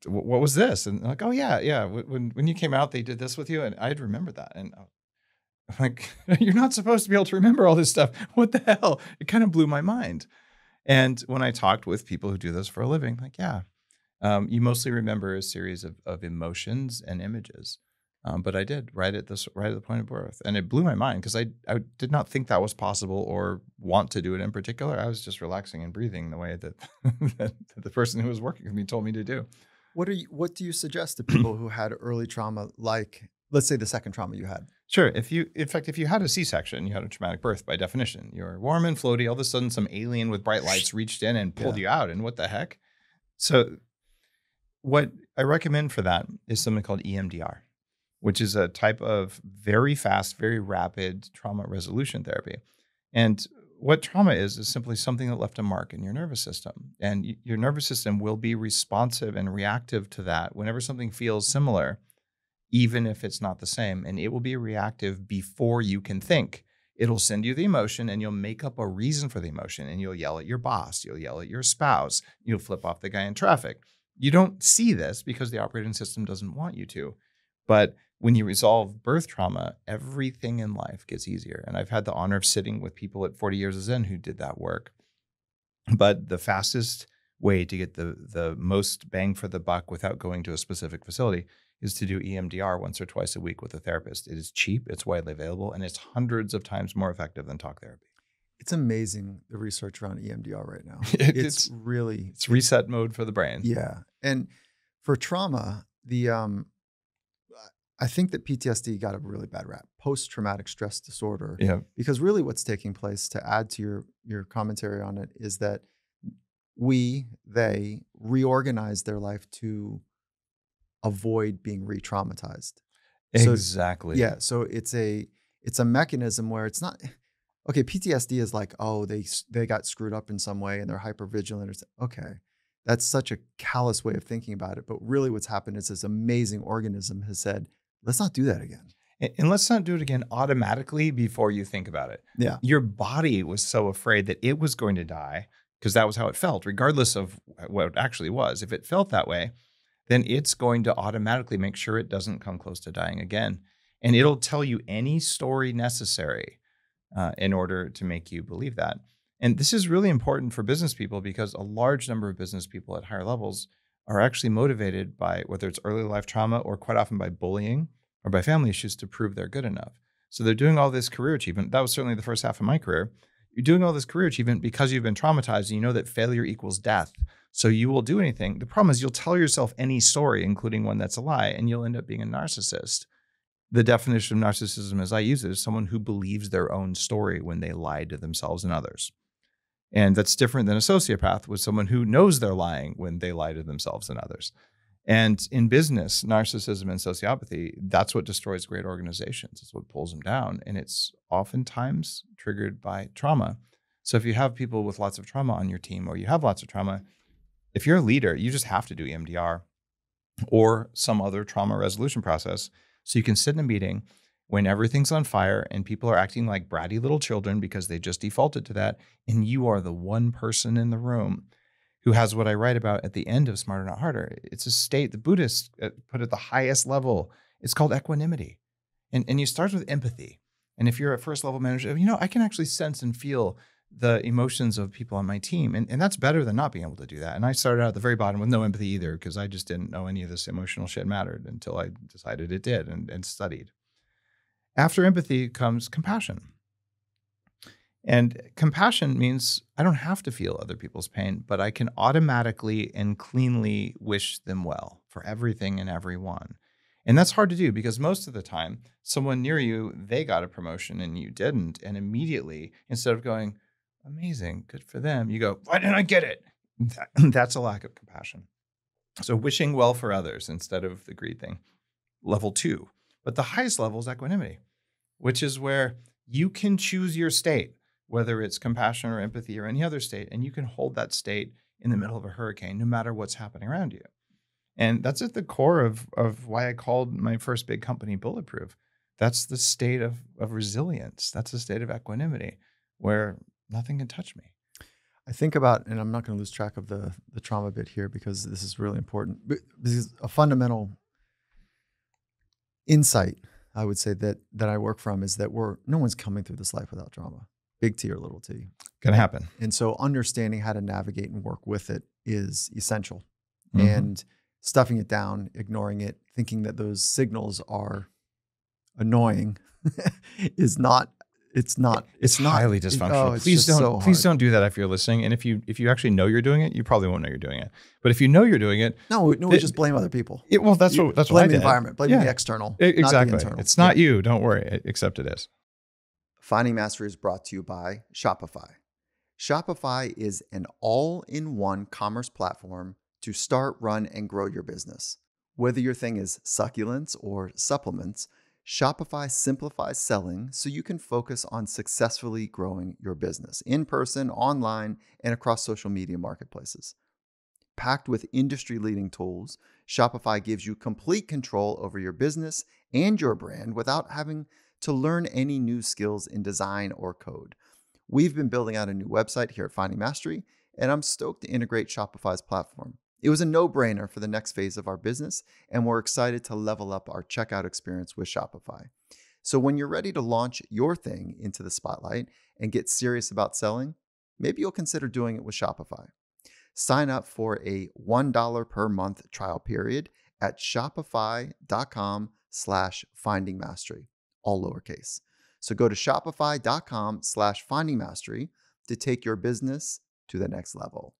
what was this? And they're like, oh yeah. When you came out, they did this with you. And I'd remembered that. And I'm like, you're not supposed to be able to remember all this stuff. What the hell? It kind of blew my mind. And when I talked with people who do this for a living, like, yeah, you mostly remember a series of emotions and images. But I did right at the point of birth. And it blew my mind because I did not think that was possible or want to do it in particular. I was just relaxing and breathing the way that, that the person who was working with me told me to do. What do you suggest to people who had early trauma, like let's say the second trauma you had? Sure. If you had a C-section, you had a traumatic birth by definition. You're warm and floaty. All of a sudden, some alien with bright lights reached in and pulled you out. And what the heck? So what I recommend for that is something called EMDR, which is a type of very fast, very rapid trauma resolution therapy. And what trauma is simply something that left a mark in your nervous system. And your nervous system will be responsive and reactive to that whenever something feels similar, even if it's not the same. And it will be reactive before you can think. It'll send you the emotion and you'll make up a reason for the emotion. And you'll yell at your boss. You'll yell at your spouse. You'll flip off the guy in traffic. You don't see this because the operating system doesn't want you to. But when you resolve birth trauma, everything in life gets easier. And I've had the honor of sitting with people at 40 Years of Zen who did that work. But the fastest way to get the most bang for the buck without going to a specific facility is to do EMDR once or twice a week with a therapist. It is cheap, it's widely available, and it's hundreds of times more effective than talk therapy. It's amazing, the research around EMDR right now. It's reset mode for the brain. Yeah. And for trauma, I think that PTSD got a really bad rap, post-traumatic stress disorder. Yeah. Because really what's taking place, to add to your commentary on it, is that they reorganize their life to avoid being re-traumatized. Exactly. So, yeah. So it's a mechanism where it's not, okay, PTSD is like, oh, they got screwed up in some way and they're hypervigilant. Okay. That's such a callous way of thinking about it. But really what's happened is this amazing organism has said, let's not do that again. And let's not do it again automatically before you think about it. Yeah. Your body was so afraid that it was going to die because that was how it felt, regardless of what it actually was. If it felt that way, then it's going to automatically make sure it doesn't come close to dying again. And it'll tell you any story necessary in order to make you believe that. And this is really important for business people because a large number of business people at higher levels are actually motivated by whether it's early life trauma or quite often by bullying or by family issues to prove they're good enough. So they're doing all this career achievement. That was certainly the first half of my career. You're doing all this career achievement because you've been traumatized and you know that failure equals death. So you will do anything. The problem is you'll tell yourself any story, including one that's a lie, and you'll end up being a narcissist. The definition of narcissism as I use it is someone who believes their own story when they lie to themselves and others. And that's different than a sociopath, with someone who knows they're lying when they lie to themselves and others. And in business, narcissism and sociopathy, that's what destroys great organizations. It's what pulls them down. And it's oftentimes triggered by trauma. So if you have people with lots of trauma on your team, or you have lots of trauma, if you're a leader, you just have to do EMDR or some other trauma resolution process. So you can sit in a meeting when everything's on fire and people are acting like bratty little children because they just defaulted to that. And you are the one person in the room who has what I write about at the end of Smarter Not Harder. It's a state the Buddhists put at the highest level. It's called equanimity. And you start with empathy. And if you're a first level manager, I can actually sense and feel the emotions of people on my team. And that's better than not being able to do that. And I started out at the very bottom with no empathy either, because I just didn't know any of this emotional shit mattered until I decided it did and studied. After empathy comes compassion. And compassion means I don't have to feel other people's pain, but I can automatically and cleanly wish them well for everything and everyone. And that's hard to do because most of the time, someone near you, they got a promotion and you didn't. And immediately, instead of going, amazing, good for them, you go, why didn't I get it? That's a lack of compassion. So wishing well for others instead of the greed thing. Level 2. But the highest level is equanimity, which is where you can choose your state, whether it's compassion or empathy or any other state, and you can hold that state in the middle of a hurricane, no matter what's happening around you. And that's at the core of why I called my first big company Bulletproof. That's the state of resilience. That's the state of equanimity where nothing can touch me. I think about, and I'm not going to lose track of the trauma bit here because this is really important. This is a fundamental insight, I would say, that I work from, is that no one's coming through this life without trauma, big T or little t. Gonna happen. And so understanding how to navigate and work with it is essential. Mm-hmm. And stuffing it down, ignoring it, thinking that those signals are annoying is not. It's not highly dysfunctional. Please don't do that if you're listening. And if you actually know you're doing it, you probably won't know you're doing it. But if you know you're doing it, we just blame other people. That's what I did. Blame the environment, blame the external, exactly. Not the internal. It's not you. Don't worry. Except it is. Finding Mastery is brought to you by Shopify. Shopify is an all-in-one commerce platform to start, run, and grow your business. Whether your thing is succulents or supplements, Shopify simplifies selling so you can focus on successfully growing your business in person, online, and across social media marketplaces. Packed with industry-leading tools, Shopify gives you complete control over your business and your brand without having to learn any new skills in design or code. We've been building out a new website here at Finding Mastery, and I'm stoked to integrate Shopify's platform. It was a no-brainer for the next phase of our business, and we're excited to level up our checkout experience with Shopify. So when you're ready to launch your thing into the spotlight and get serious about selling, maybe you'll consider doing it with Shopify. Sign up for a $1 per month trial period at shopify.com/findingmastery, all lowercase. So go to shopify.com/findingmastery to take your business to the next level.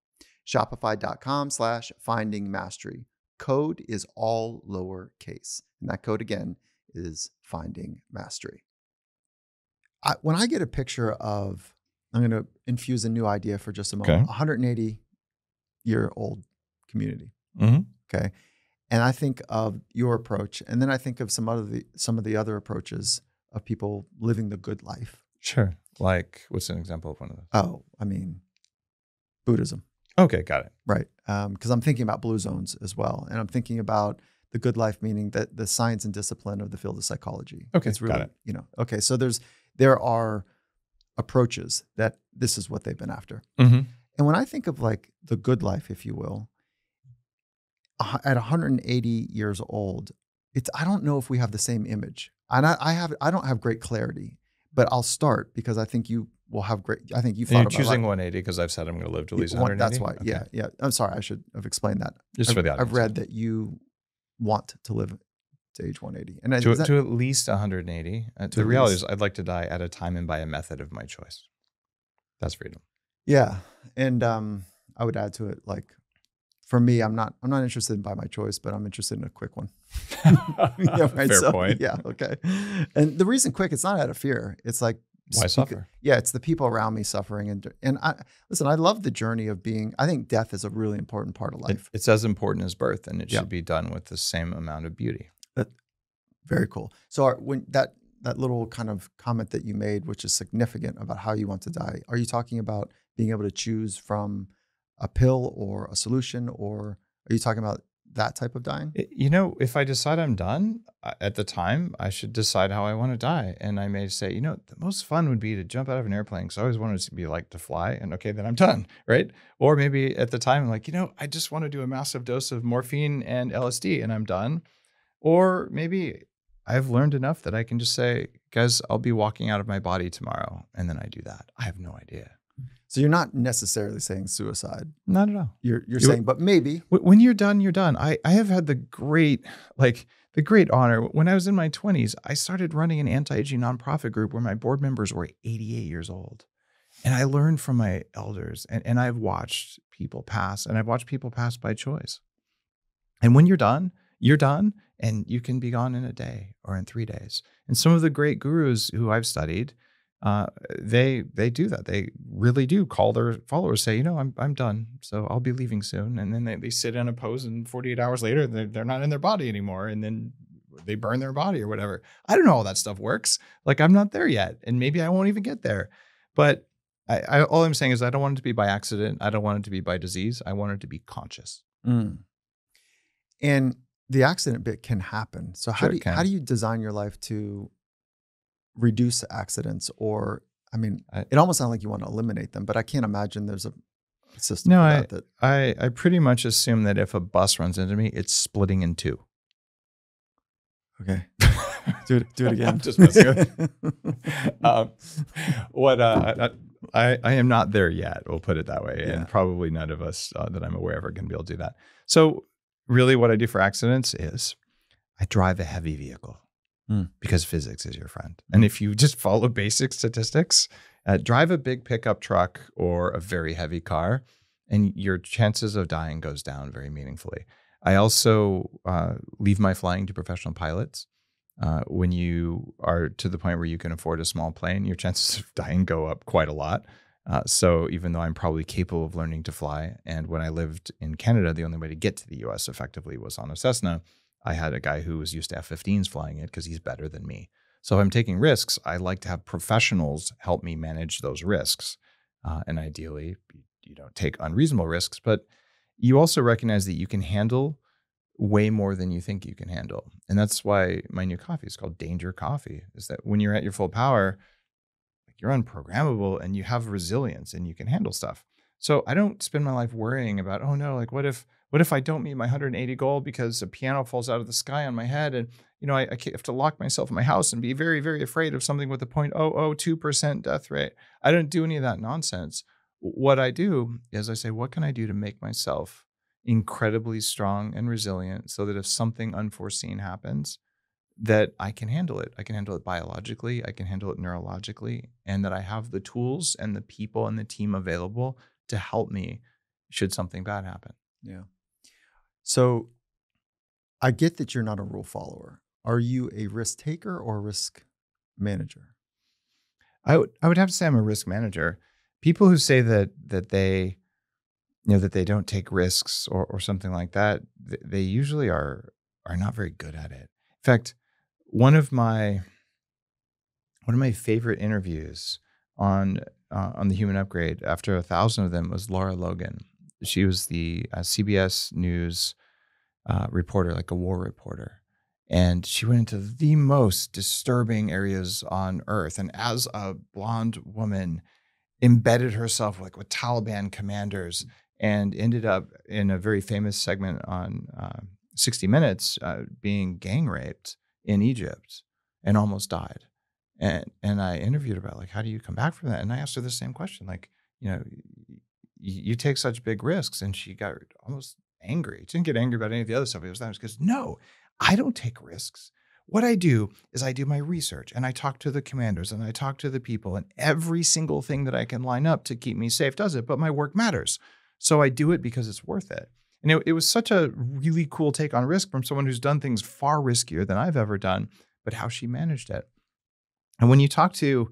Shopify.com/findingmastery. Code is all lowercase. And that code again is finding mastery. When I get a picture of, I'm going to infuse a new idea for just a moment, 180-year-old community. Mm-hmm. Okay. And I think of your approach, and then I think of some of the other approaches of people living the good life. Sure. Like, what's an example of one of those? Oh, I mean, Buddhism. Okay, got it. Right. Because I'm thinking about blue zones as well. And I'm thinking about the good life, meaning that the science and discipline of the field of psychology. Okay, it's really, got it. Okay. So there are approaches that this is what they've been after. Mm-hmm. And when I think of like the good life, if you will, at 180 years old, I don't know if we have the same image. And I don't have great clarity, but I'll start because I think you will have great. I think you thought about. You're choosing 180 because I've said I'm going to live to at least 180. That's why. Okay. Yeah. I'm sorry. I should have explained that. Just for the audience. I've read that you want to live to age 180, and to at least 180. The reality is, I'd like to die at a time and by a method of my choice. That's freedom. Yeah, and I would add to it, like, for me, I'm not interested in by my choice, but I'm interested in a quick one. Yeah, right? Fair point. Yeah, okay. And the reason quick, it's not out of fear. It's like, why suffer? Yeah, it's the people around me suffering. And I love the journey of being, I think death is a really important part of life. It's as important as birth, and it should be done with the same amount of beauty. Very cool. So when that little kind of comment that you made, which is significant about how you want to die, are you talking about being able to choose from a pill or a solution, or are you talking about that type of dying? If I decide I'm done at the time, I should decide how I want to die. And I may say, the most fun would be to jump out of an airplane because I always wanted to be like to fly. And okay, then I'm done, right? Or maybe at the time, I'm like, I just want to do a massive dose of morphine and LSD and I'm done. Or maybe I've learned enough that I can just say, guys, I'll be walking out of my body tomorrow. And then I do that. I have no idea. So you're not necessarily saying suicide. Not at all. You're saying, but maybe. When you're done, you're done. I have had the great honor. When I was in my 20s, I started running an anti-aging nonprofit group where my board members were 88 years old. And I learned from my elders, and I've watched people pass, and I've watched people pass by choice. And when you're done, and you can be gone in a day or in 3 days. And some of the great gurus who I've studied, they do that. They really do call their followers, say, I'm done, so I'll be leaving soon. And then they sit in a pose, and 48 hours later, they're not in their body anymore. And then they burn their body or whatever. I don't know how that stuff works. Like, I'm not there yet, and maybe I won't even get there. But all I'm saying is I don't want it to be by accident. I don't want it to be by disease. I want it to be conscious. Mm. And the accident bit can happen. So how Sure, do you design your life to reduce accidents? Or, I mean, it almost sounds like you want to eliminate them, but I can't imagine there's a system for that. I pretty much assume that if a bus runs into me, it's splitting in two. Okay. Do it again. I'm just messing with I am not there yet. We'll put it that way. Yeah. And probably none of us that I'm aware of are going to be able to do that. So really what I do for accidents is I drive a heavy vehicle because physics is your friend. And if you just follow basic statistics, drive a big pickup truck or a very heavy car, and your chances of dying goes down very meaningfully. I also leave my flying to professional pilots. When you are to the point where you can afford a small plane, your chances of dying go up quite a lot. So even though I'm probably capable of learning to fly, and when I lived in Canada, the only way to get to the US effectively was on a Cessna, I had a guy who was used to F-15s flying it because he's better than me. So if I'm taking risks, I like to have professionals help me manage those risks. And ideally, you don't take unreasonable risks, but you also recognize that you can handle way more than you think you can handle. And that's why my new coffee is called Danger Coffee, is that when you're at your full power, you're unprogrammable and you have resilience and you can handle stuff. So I don't spend my life worrying about, oh no, like what if I don't meet my 180 goal because a piano falls out of the sky on my head, and I have to lock myself in my house and be very, very afraid of something with a 0.002% death rate. I don't do any of that nonsense. What I do is I say, what can I do to make myself incredibly strong and resilient so that if something unforeseen happens, that I can handle it. I can handle it biologically, I can handle it neurologically, and that I have the tools and the people and the team available to help me should something bad happen. Yeah. So I get that you're not a rule follower. Are you a risk taker or a risk manager? I would have to say I'm a risk manager. People who say that they that they don't take risks or something like that, they usually are not very good at it. In fact, one of my favorite interviews on the Human Upgrade, after 1,000 of them, was Laura Logan. She was the CBS News reporter, like a war reporter. And she went into the most disturbing areas on earth. And as a blonde woman, embedded herself with Taliban commanders, and ended up in a very famous segment on 60 Minutes being gang raped in Egypt and almost died. And I interviewed her about how do you come back from that? And I asked her the same question, you take such big risks. And she got almost angry. She didn't get angry about any of the other stuff. It was that. She goes, no, I don't take risks. What I do is I do my research, and I talk to the commanders, and I talk to the people, and every single thing that I can line up to keep me safe does it. But my work matters. So I do it because it's worth it. And it was such a really cool take on risk from someone who's done things far riskier than I've ever done, but how she managed it. And when you talk to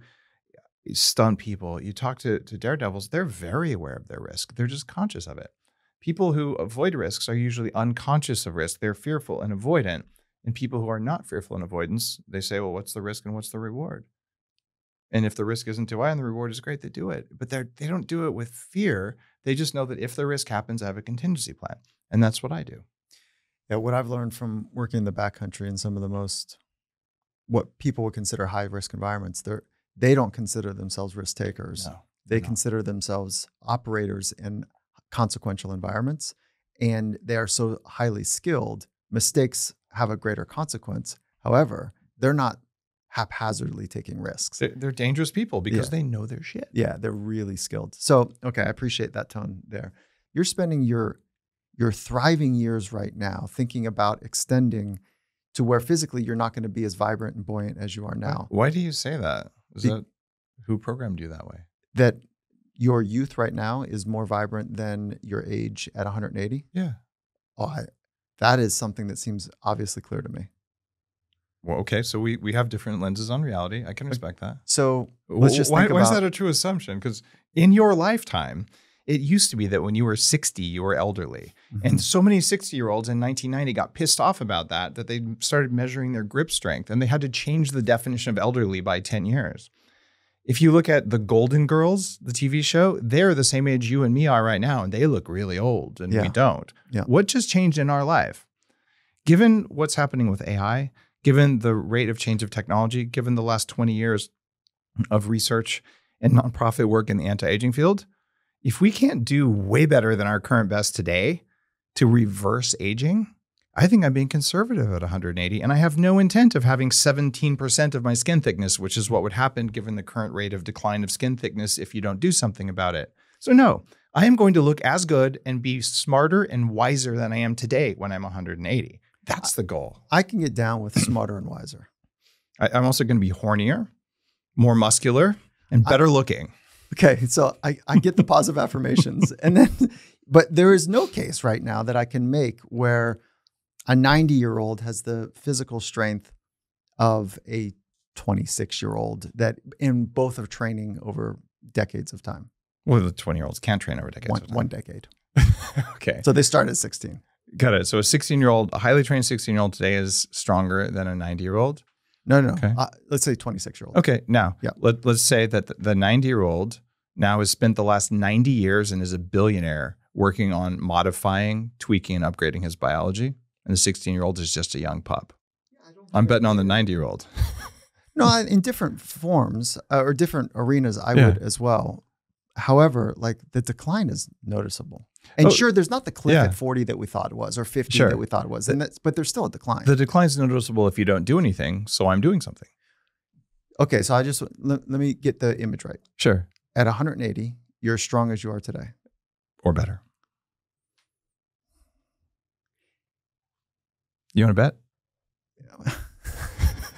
stunt people, you talk to daredevils, they're very aware of their risk. They're just conscious of it. People who avoid risks are usually unconscious of risk. They're fearful and avoidant. And people who are not fearful and avoidance, they say, well, what's the risk and what's the reward? And if the risk isn't too high and the reward is great, they do it. But they don't do it with fear. They just know that if the risk happens, I have a contingency plan. And that's what I do. Yeah, what I've learned from working in the backcountry in some of the most, what people would consider high risk environments, they don't consider themselves risk takers. No, they consider themselves operators in consequential environments. And they are so highly skilled, mistakes have a greater consequence. However, they're not haphazardly taking risks. They're dangerous people because they know their shit. Yeah, they're really skilled. So, okay, I appreciate that tone there. You're spending your thriving years right now thinking about extending to where physically you're not going to be as vibrant and buoyant as you are now. Why do you say that? Is that who programmed you that way? That your youth right now is more vibrant than your age at 180? Yeah. Oh, that is something that seems obviously clear to me. Well, okay. So we have different lenses on reality. I can respect that. So let's just why think about... is that a true assumption? Because in your lifetime, it used to be that when you were 60, you were elderly. And so many 60-year-olds in 1990 got pissed off about that they started measuring their grip strength, and they had to change the definition of elderly by 10 years. If you look at the Golden Girls, the TV show, they're the same age you and me are right now, and they look really old, and we don't. Yeah. What just changed in our life? Given what's happening with AI, given the rate of change of technology, given the last 20 years of research and nonprofit work in the anti-aging field, if we can't do way better than our current best today to reverse aging, I think I'm being conservative at 180, and I have no intent of having 17% of my skin thickness, which is what would happen given the current rate of decline of skin thickness if you don't do something about it. So no, I am going to look as good and be smarter and wiser than I am today when I'm 180. That's the goal. I can get down with smarter and wiser. I'm also going to be hornier, more muscular, and better looking. Okay, so I get the positive affirmations, but there is no case right now that I can make where a 90-year-old has the physical strength of a 26-year-old that in both of training over decades of time. Well, the 20-year-olds can't train over decades of time. One decade. Okay. So they start at 16. Got it. So a highly trained 16-year-old today is stronger than a 90-year-old? No. Okay. Let's say 26-year-old. Okay. Now, yeah. let's say that the 90-year-old now has spent the last 90 years and is a billionaire working on modifying, tweaking, and upgrading his biology. And the 16-year-old is just a young pup. I'm betting on the 90-year-old. No, in different forms or different arenas, I would as well. However, like the decline is noticeable. And sure, there's not the cliff at 40 that we thought it was, or 50 that we thought it was, but there's still a decline. The decline is noticeable if you don't do anything, so I'm doing something. Okay, so let me get the image right. Sure. At 180, you're as strong as you are today. Or better. You want to bet? Yeah.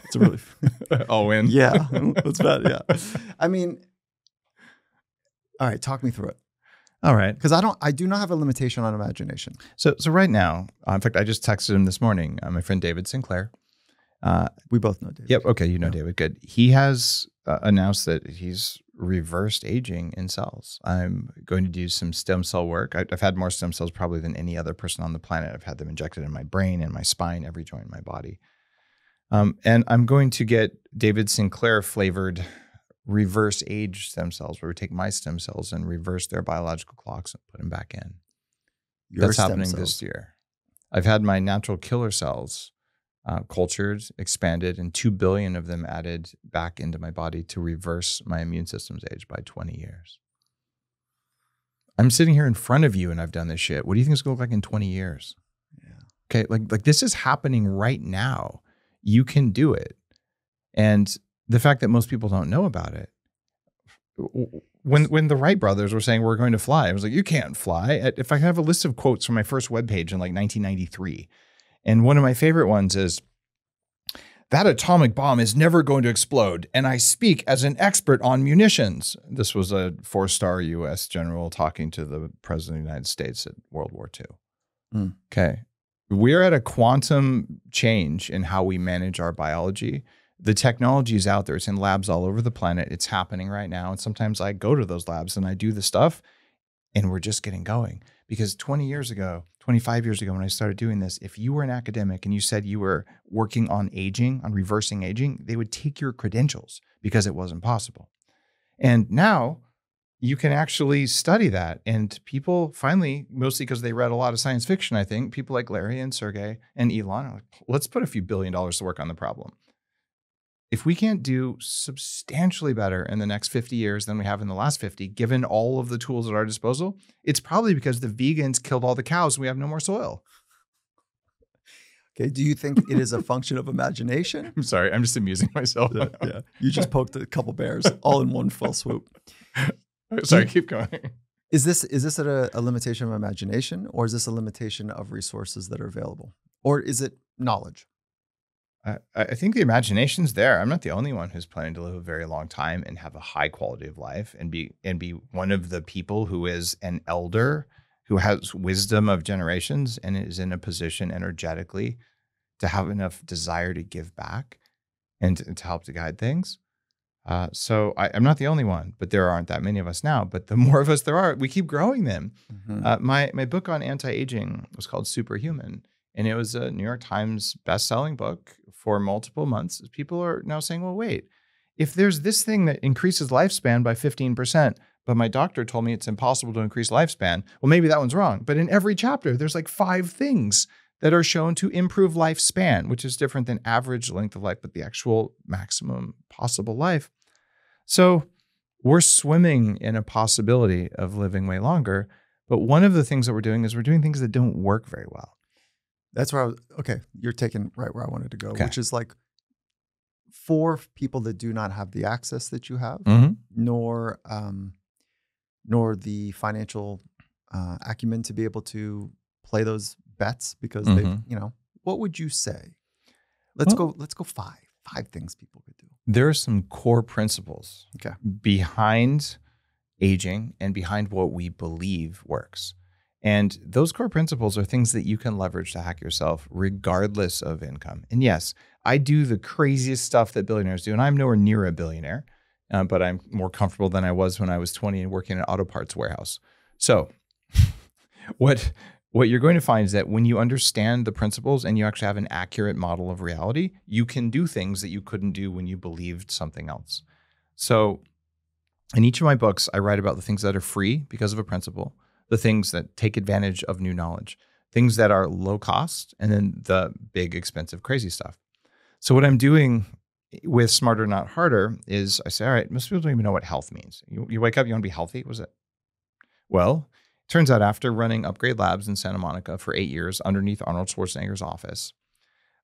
It's a really... I'll win. Yeah, let's bet, yeah. I mean, all right, talk me through it. All right. Because I do not have a limitation on imagination. So right now, in fact, I just texted him this morning, my friend David Sinclair. We both know David. Yep. Okay. You know David. Good. He has announced that he's reversed aging in cells. I'm going to do some stem cell work. I've had more stem cells probably than any other person on the planet. I've had them injected in my brain, in my spine, every joint in my body. And I'm going to get David Sinclair flavored reverse age stem cells, where we take my stem cells and reverse their biological clocks and put them back in. That's happening this year. I've had my natural killer cells cultured, expanded, and 2 billion of them added back into my body to reverse my immune system's age by 20 years. I'm sitting here in front of you and I've done this shit. What do you think it's going to look like in 20 years? Yeah. Okay, like this is happening right now. You can do it. And the fact that most people don't know about it. When the Wright brothers were saying we're going to fly, I was like, you can't fly. If I have a list of quotes from my first webpage in like 1993, and one of my favorite ones is, that atomic bomb is never going to explode, and I speak as an expert on munitions. This was a 4-star U.S. general talking to the president of the United States at World War II. Mm. Okay. We're at a quantum change in how we manage our biology. The technology is out there. It's in labs all over the planet. It's happening right now. And sometimes I go to those labs and I do the stuff and we're just getting going. Because 20 years ago, 25 years ago, when I started doing this, if you were an academic and you said you were working on aging, on reversing aging, they would take your credentials because it wasn't possible. And now you can actually study that. And people finally, mostly because they read a lot of science fiction, I think, people like Larry and Sergey and Elon are like, let's put a few $1 billion to work on the problem. If we can't do substantially better in the next 50 years than we have in the last 50, given all of the tools at our disposal, it's probably because the vegans killed all the cows and we have no more soil. Okay. Do you think it is a function of imagination? I'm sorry. I'm just amusing myself. Yeah. You just poked a couple bears all in one fell swoop. Sorry, keep going. Is this a limitation of imagination, or is this a limitation of resources that are available? Or is it knowledge? I think the imagination's there. I'm not the only one who's planning to live a very long time and have a high quality of life and be one of the people who is an elder who has wisdom of generations and is in a position energetically to have enough desire to give back and to help to guide things. So I'm not the only one, but there aren't that many of us now. But the more of us there are, we keep growing them. Mm-hmm. My book on anti-aging was called Superhuman, and it was a New York Times best-selling book for multiple months. People are now saying, well, wait, if there's this thing that increases lifespan by 15%, but my doctor told me it's impossible to increase lifespan, well, maybe that one's wrong. But in every chapter, there's like 5 things that are shown to improve lifespan, which is different than average length of life, but the actual maximum possible life. So we're swimming in a possibility of living way longer. But one of the things that we're doing is we're doing things that don't work very well. That's where okay, you're taking right where I wanted to go, Okay. which is like for people that do not have the access that you have, Mm-hmm. nor the financial acumen to be able to play those bets because Mm-hmm. they've, what would you say? Let's go 5 things people could do. There are some core principles Okay. behind aging and behind what we believe works. And those core principles are things that you can leverage to hack yourself regardless of income. And yes, I do the craziest stuff that billionaires do, and I'm nowhere near a billionaire, but I'm more comfortable than I was when I was 20 and working in an auto parts warehouse. So what you're going to find is that when you understand the principles and you actually have an accurate model of reality, you can do things that you couldn't do when you believed something else. So in each of my books, I write about the things that are free because of a principle, the things that take advantage of new knowledge, things that are low cost, and then the big, expensive, crazy stuff. So what I'm doing with Smarter, Not Harder is I say, all right, most people don't even know what health means. You wake up, you want to be healthy? What is it? Well, it turns out after running Upgrade Labs in Santa Monica for 8 years underneath Arnold Schwarzenegger's office,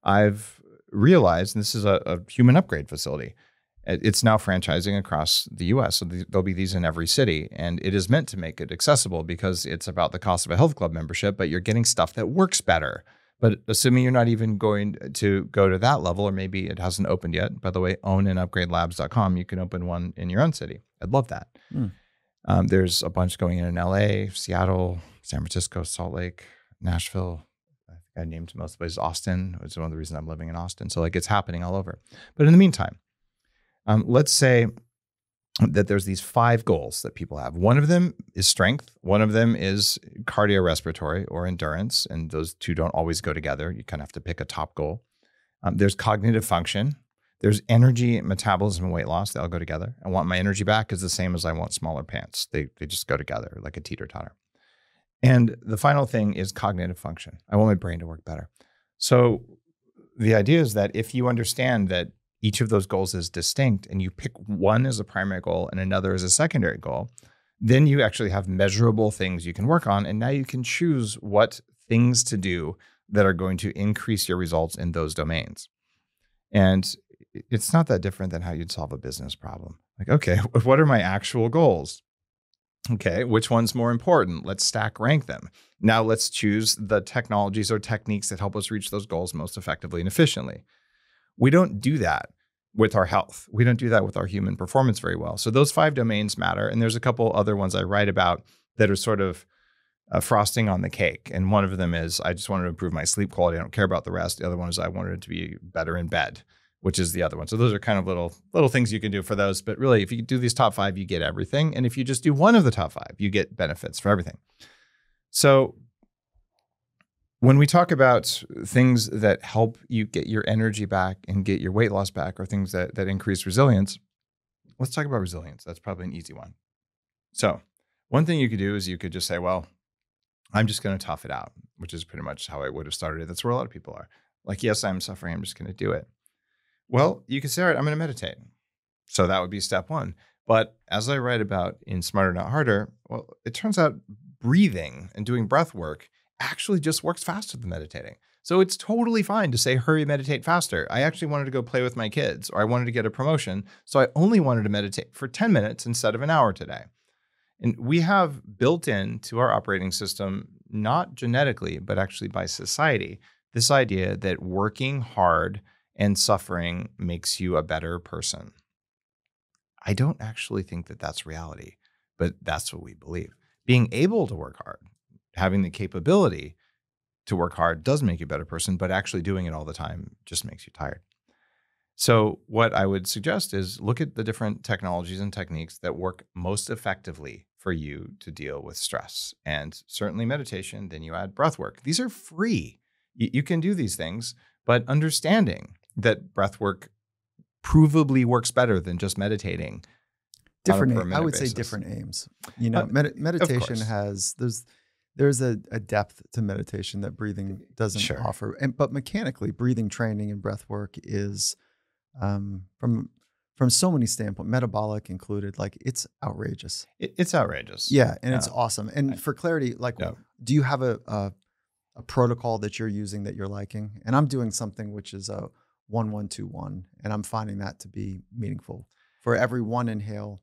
I've realized, and this is a human upgrade facility, it's now franchising across the US. So there'll be these in every city. And it is meant to make it accessible because it's about the cost of a health club membership, but you're getting stuff that works better. But assuming you're not even going to go to that level, or maybe it hasn't opened yet. By the way, ownandupgradelabs.com, you can open one in your own city. I'd love that. There's a bunch going in LA, Seattle, San Francisco, Salt Lake, Nashville. I think I named most of the places. Austin, which is one of the reasons I'm living in Austin. So like it's happening all over. But in the meantime, let's say that there's these 5 goals that people have. One of them is strength. One of them is cardiorespiratory or endurance. And those two don't always go together. You kind of have to pick a top goal. There's cognitive function. There's energy, metabolism, and weight loss. They all go together. I want my energy back is the same as I want smaller pants. They just go together like a teeter-totter. And the final thing is cognitive function. I want my brain to work better. So the idea is that if you understand that each of those goals is distinct and you pick one as a primary goal and another as a secondary goal, then you actually have measurable things you can work on. And now you can choose what things to do that are going to increase your results in those domains. And it's not that different than how you'd solve a business problem. Like, okay, what are my actual goals? Okay, which one's more important? Let's stack rank them. Now let's choose the technologies or techniques that help us reach those goals most effectively and efficiently. We don't do that with our health. We don't do that with our human performance very well. So those 5 domains matter. And there's a couple other ones I write about that are sort of frosting on the cake. And one of them is I just wanted to improve my sleep quality. I don't care about the rest. The other one is I wanted it to be better in bed, which is the other one. So those are kind of little things you can do for those. But really, if you do these top 5, you get everything. And if you just do one of the top 5, you get benefits for everything. So when we talk about things that help you get your energy back and get your weight loss back, or things that increase resilience, let's talk about resilience. That's probably an easy one. So one thing you could do is you could just say, well, I'm just going to tough it out, which is pretty much how I would have started it. That's where a lot of people are. Like, yes, I'm suffering. I'm just going to do it. Well, you could say, all right, I'm going to meditate. So that would be step 1. But as I write about in Smarter, Not Harder, well, it turns out breathing and doing breath work actually just works faster than meditating. So it's totally fine to say, hurry, meditate faster. I actually wanted to go play with my kids, or I wanted to get a promotion. So I only wanted to meditate for 10 minutes instead of an hour today. And we have built into our operating system, not genetically, but actually by society, this idea that working hard and suffering makes you a better person. I don't actually think that that's reality, but that's what we believe. Being able to work hard, having the capability to work hard does make you a better person, but actually doing it all the time just makes you tired. So what I would suggest is look at the different technologies and techniques that work most effectively for you to deal with stress. And certainly meditation, then you add breath work. These are free. You can do these things, but understanding that breath work provably works better than just meditating. Different, I would say different aims. You know, meditation has, there's a depth to meditation that breathing doesn't offer. But mechanically, breathing training and breath work is, from so many standpoints, metabolic included, like it's outrageous. It's outrageous. Yeah. And it's awesome. And for clarity, like, do you have a protocol that you're using that you're liking? And I'm doing something which is a 1-1-2-1, and I'm finding that to be meaningful. For every one inhale,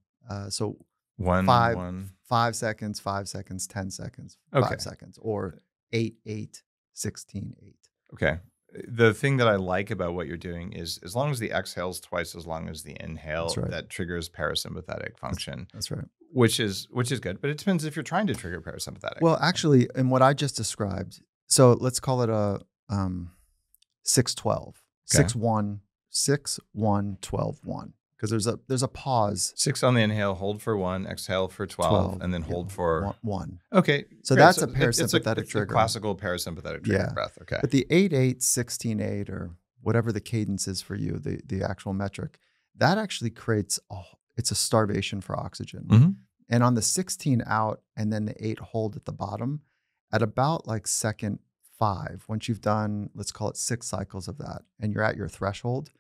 so 5 seconds, 5 seconds, 10 seconds, 5 seconds, or 8, 16, 8. Okay. The thing that I like about what you're doing is as long as the exhale's twice as long as the inhale, that triggers parasympathetic function. That's right. Which is good, but it depends if you're trying to trigger parasympathetic. Well, actually, in what I just described, so let's call it a 6-12. 6-1, 6-1, 12-1. Because there's a pause. 6 on the inhale, hold for 1, exhale for 12, and then hold for 1. Okay. So that's a parasympathetic trigger. A classical parasympathetic trigger breath. Okay. But the 8-8, 16-8, or whatever the cadence is for you, the actual metric, that actually creates it's a starvation for oxygen. Mm-hmm. And on the 16 out and then the 8 hold at the bottom, at about like second 5, once you've done, let's call it 6 cycles of that, and you're at your threshold,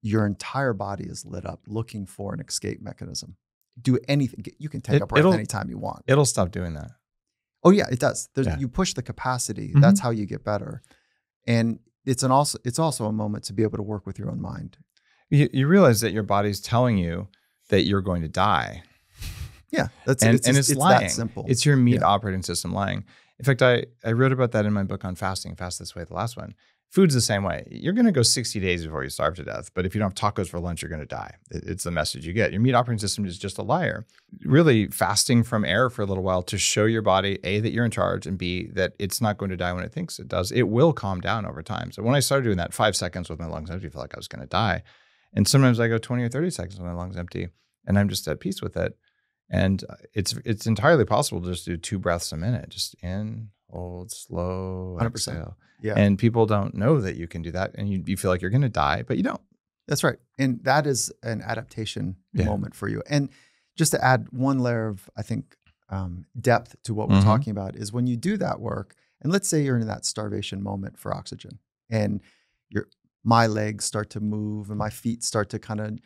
your entire body is lit up looking for an escape mechanism. Do anything. You can take a breath anytime you want. It'll stop doing that. Oh yeah, it does. You push the capacity. Mm-hmm. That's how you get better. And it's also a moment to be able to work with your own mind. You realize that your body's telling you that you're going to die. Yeah. It's lying. That simple. It's your meat operating system lying. In fact, I wrote about that in my book on fasting, Fast This Way, the last one. Food's the same way. You're going to go 60 days before you starve to death. But if you don't have tacos for lunch, you're going to die. It's the message you get. Your meat operating system is just a liar. Really fasting from air for a little while to show your body, A, that you're in charge, and B, that it's not going to die when it thinks it does. It will calm down over time. So when I started doing that 5 seconds with my lungs empty, I felt like I was going to die. And sometimes I go 20 or 30 seconds with my lungs empty, and I'm just at peace with it. And it's entirely possible to just do 2 breaths a minute. Just in, hold, slow, 100%. Exhale. Yeah. And people don't know that you can do that, and you feel like you're going to die, but you don't. That's right. And that is an adaptation moment for you. And just to add one layer of, I think, depth to what we're talking about is when you do that work, and let's say you're in that starvation moment for oxygen, and my legs start to move and my feet start to kind of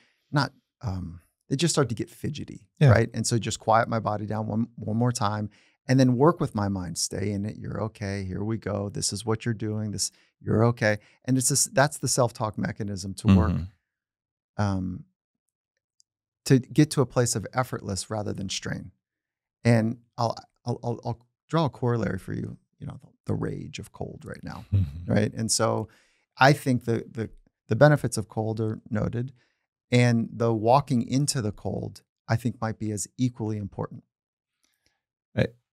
they just start to get fidgety, right? And so just quiet my body down one more time. And then work with my mind. Stay in it. You're okay. Here we go. This is what you're doing. You're okay. And that's the self-talk mechanism to work, to get to a place of effortless rather than strain. And I'll draw a corollary for you. You know, the rage of cold right now, right? And so, I think the benefits of cold are noted, and the walking into the cold, I think, might be as equally important.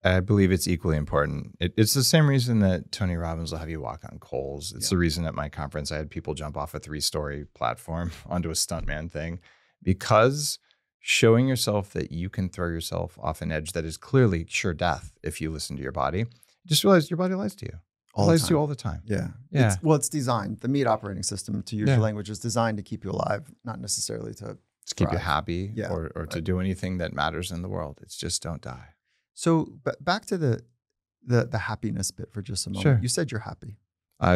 I believe it's equally important. It's the same reason that Tony Robbins will have you walk on coals. It's the reason at my conference I had people jump off a 3-story platform onto a stuntman thing, because showing yourself that you can throw yourself off an edge that is clearly sure death if you listen to your body. Just realize your body lies to you. It lies to you all the time. Yeah. It's designed. The meat operating system, to use your language, is designed to keep you alive, not necessarily to keep you happy or to do anything that matters in the world. It's just don't die. So, but back to the happiness bit for just a moment. Sure. You said you're happy.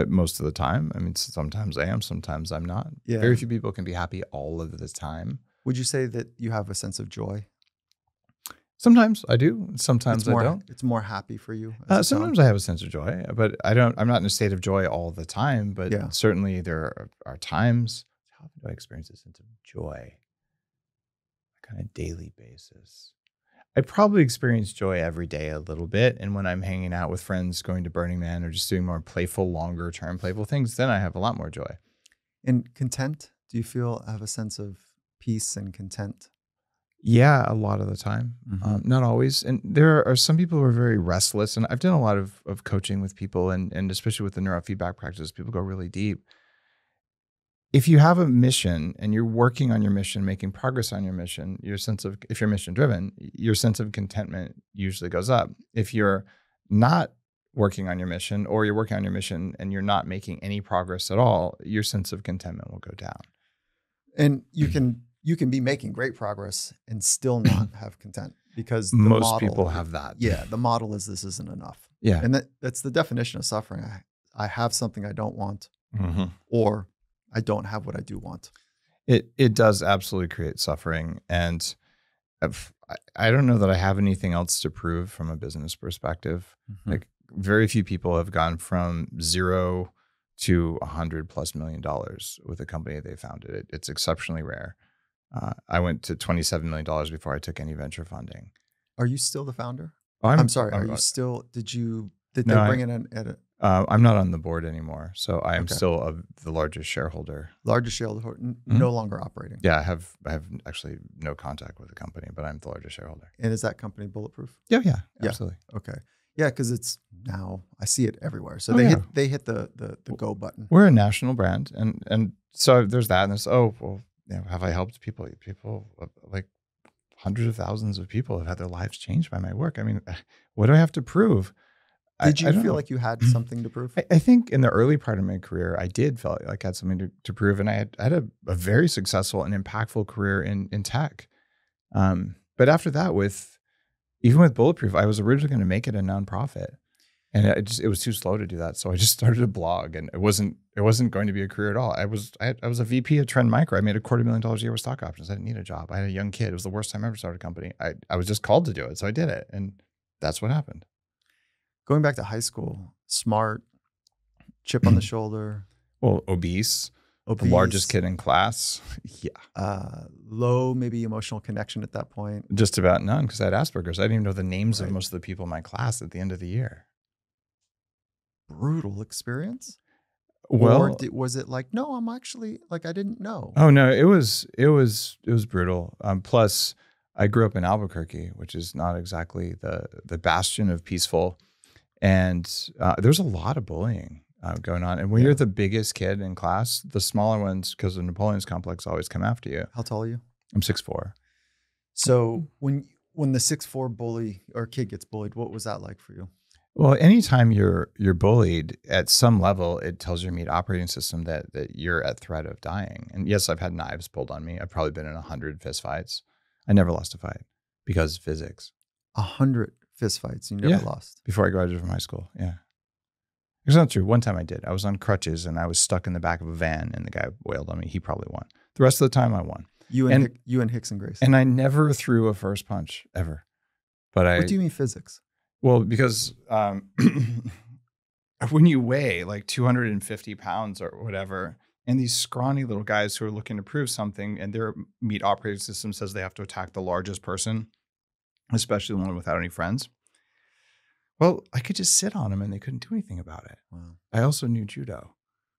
Most of the time. I mean, sometimes I am, sometimes I'm not. Yeah. Very few people can be happy all of the time. Would you say that you have a sense of joy? Sometimes I do. Sometimes I don't. It's more happy for you. Sometimes I have a sense of joy, but I'm not in a state of joy all the time. But certainly there are times. How do I experience a sense of joy on a kind of daily basis? I probably experience joy every day a little bit. And when I'm hanging out with friends, going to Burning Man, or just doing more playful, longer term playful things, then I have a lot more joy. And content, do you feel have a sense of peace and content? Yeah, a lot of the time. Not always. And there are some people who are very restless. And I've done a lot of coaching with people, and especially with the neurofeedback practice, people go really deep. If you have a mission and you're working on your mission, making progress on your mission, if you're mission driven, your sense of contentment usually goes up. If you're not working on your mission, or you're working on your mission and you're not making any progress at all, your sense of contentment will go down. And you can be making great progress and still not have content, because the Most model, people have that. Yeah, the model is this isn't enough. Yeah. And that's the definition of suffering. I have something I don't want, Mm-hmm. or I don't have what I do want. It does absolutely create suffering. And I don't know that I have anything else to prove from a business perspective. Like, very few people have gone from 0 to $100+ million with a company they founded. It's exceptionally rare. I went to $27 million before I took any venture funding. Are you still the founder? Oh, I'm sorry. Are you still? Did they bring in an edit? I'm not on the board anymore, so I am Okay. still the largest shareholder. Largest shareholder, no longer operating. Yeah, I have actually no contact with the company, but I'm the largest shareholder. And is that company Bulletproof? Yeah, absolutely. Okay. Yeah, because it's now I see it everywhere. So Oh, they hit the go button. We're a national brand, and so there's that, and there's have I helped people? People, like hundreds of thousands of people have had their lives changed by my work. I mean, what do I have to prove? Did you I don't feel know. like you had something to prove? I think in the early part of my career, I did feel like I had something to prove, and I had a very successful and impactful career in tech. But after that, even with Bulletproof, I was originally going to make it a nonprofit, and it was too slow to do that. So I just started a blog, and it wasn't going to be a career at all. I was a VP at Trend Micro. I made $250,000 a year with stock options. I didn't need a job. I had a young kid. It was the worst time I ever started a company. I was just called to do it, so I did it, and that's what happened. Going back to high school, smart, chip on the shoulder. Well, obese, the largest kid in class. Yeah. Low, maybe emotional connection at that point. Just about none, because I had Asperger's. I didn't even know the names of most of the people in my class at the end of the year. Brutal experience? Well, or was it like, no, I'm actually like, I didn't know? Oh no, it was brutal. Plus, I grew up in Albuquerque, which is not exactly the bastion of peaceful, and there's a lot of bullying going on. And when you're the biggest kid in class, the smaller ones, because of Napoleon's complex, always come after you. How tall are you? I'm 6'4". So when the 6'4" bully or kid gets bullied, what was that like for you? Well, anytime you're bullied at some level, it tells your immediate operating system that you're at threat of dying. And yes, I've had knives pulled on me. I've probably been in 100 fist fights. I never lost a fight because of physics. 100 fist fights you never lost? Before I graduated from high school, yeah. It's not true. One time I did. I was on crutches and I was stuck in the back of a van and the guy wailed on me. He probably won. The rest of the time I won. You and Hicks and Grace. And I never threw a first punch, ever. But What do you mean physics? Well, because when you weigh like 250 pounds or whatever, and these scrawny little guys who are looking to prove something, and their meat operating system says they have to attack the largest person, especially the one without any friends. Well, I could just sit on them and they couldn't do anything about it. Wow. I also knew judo.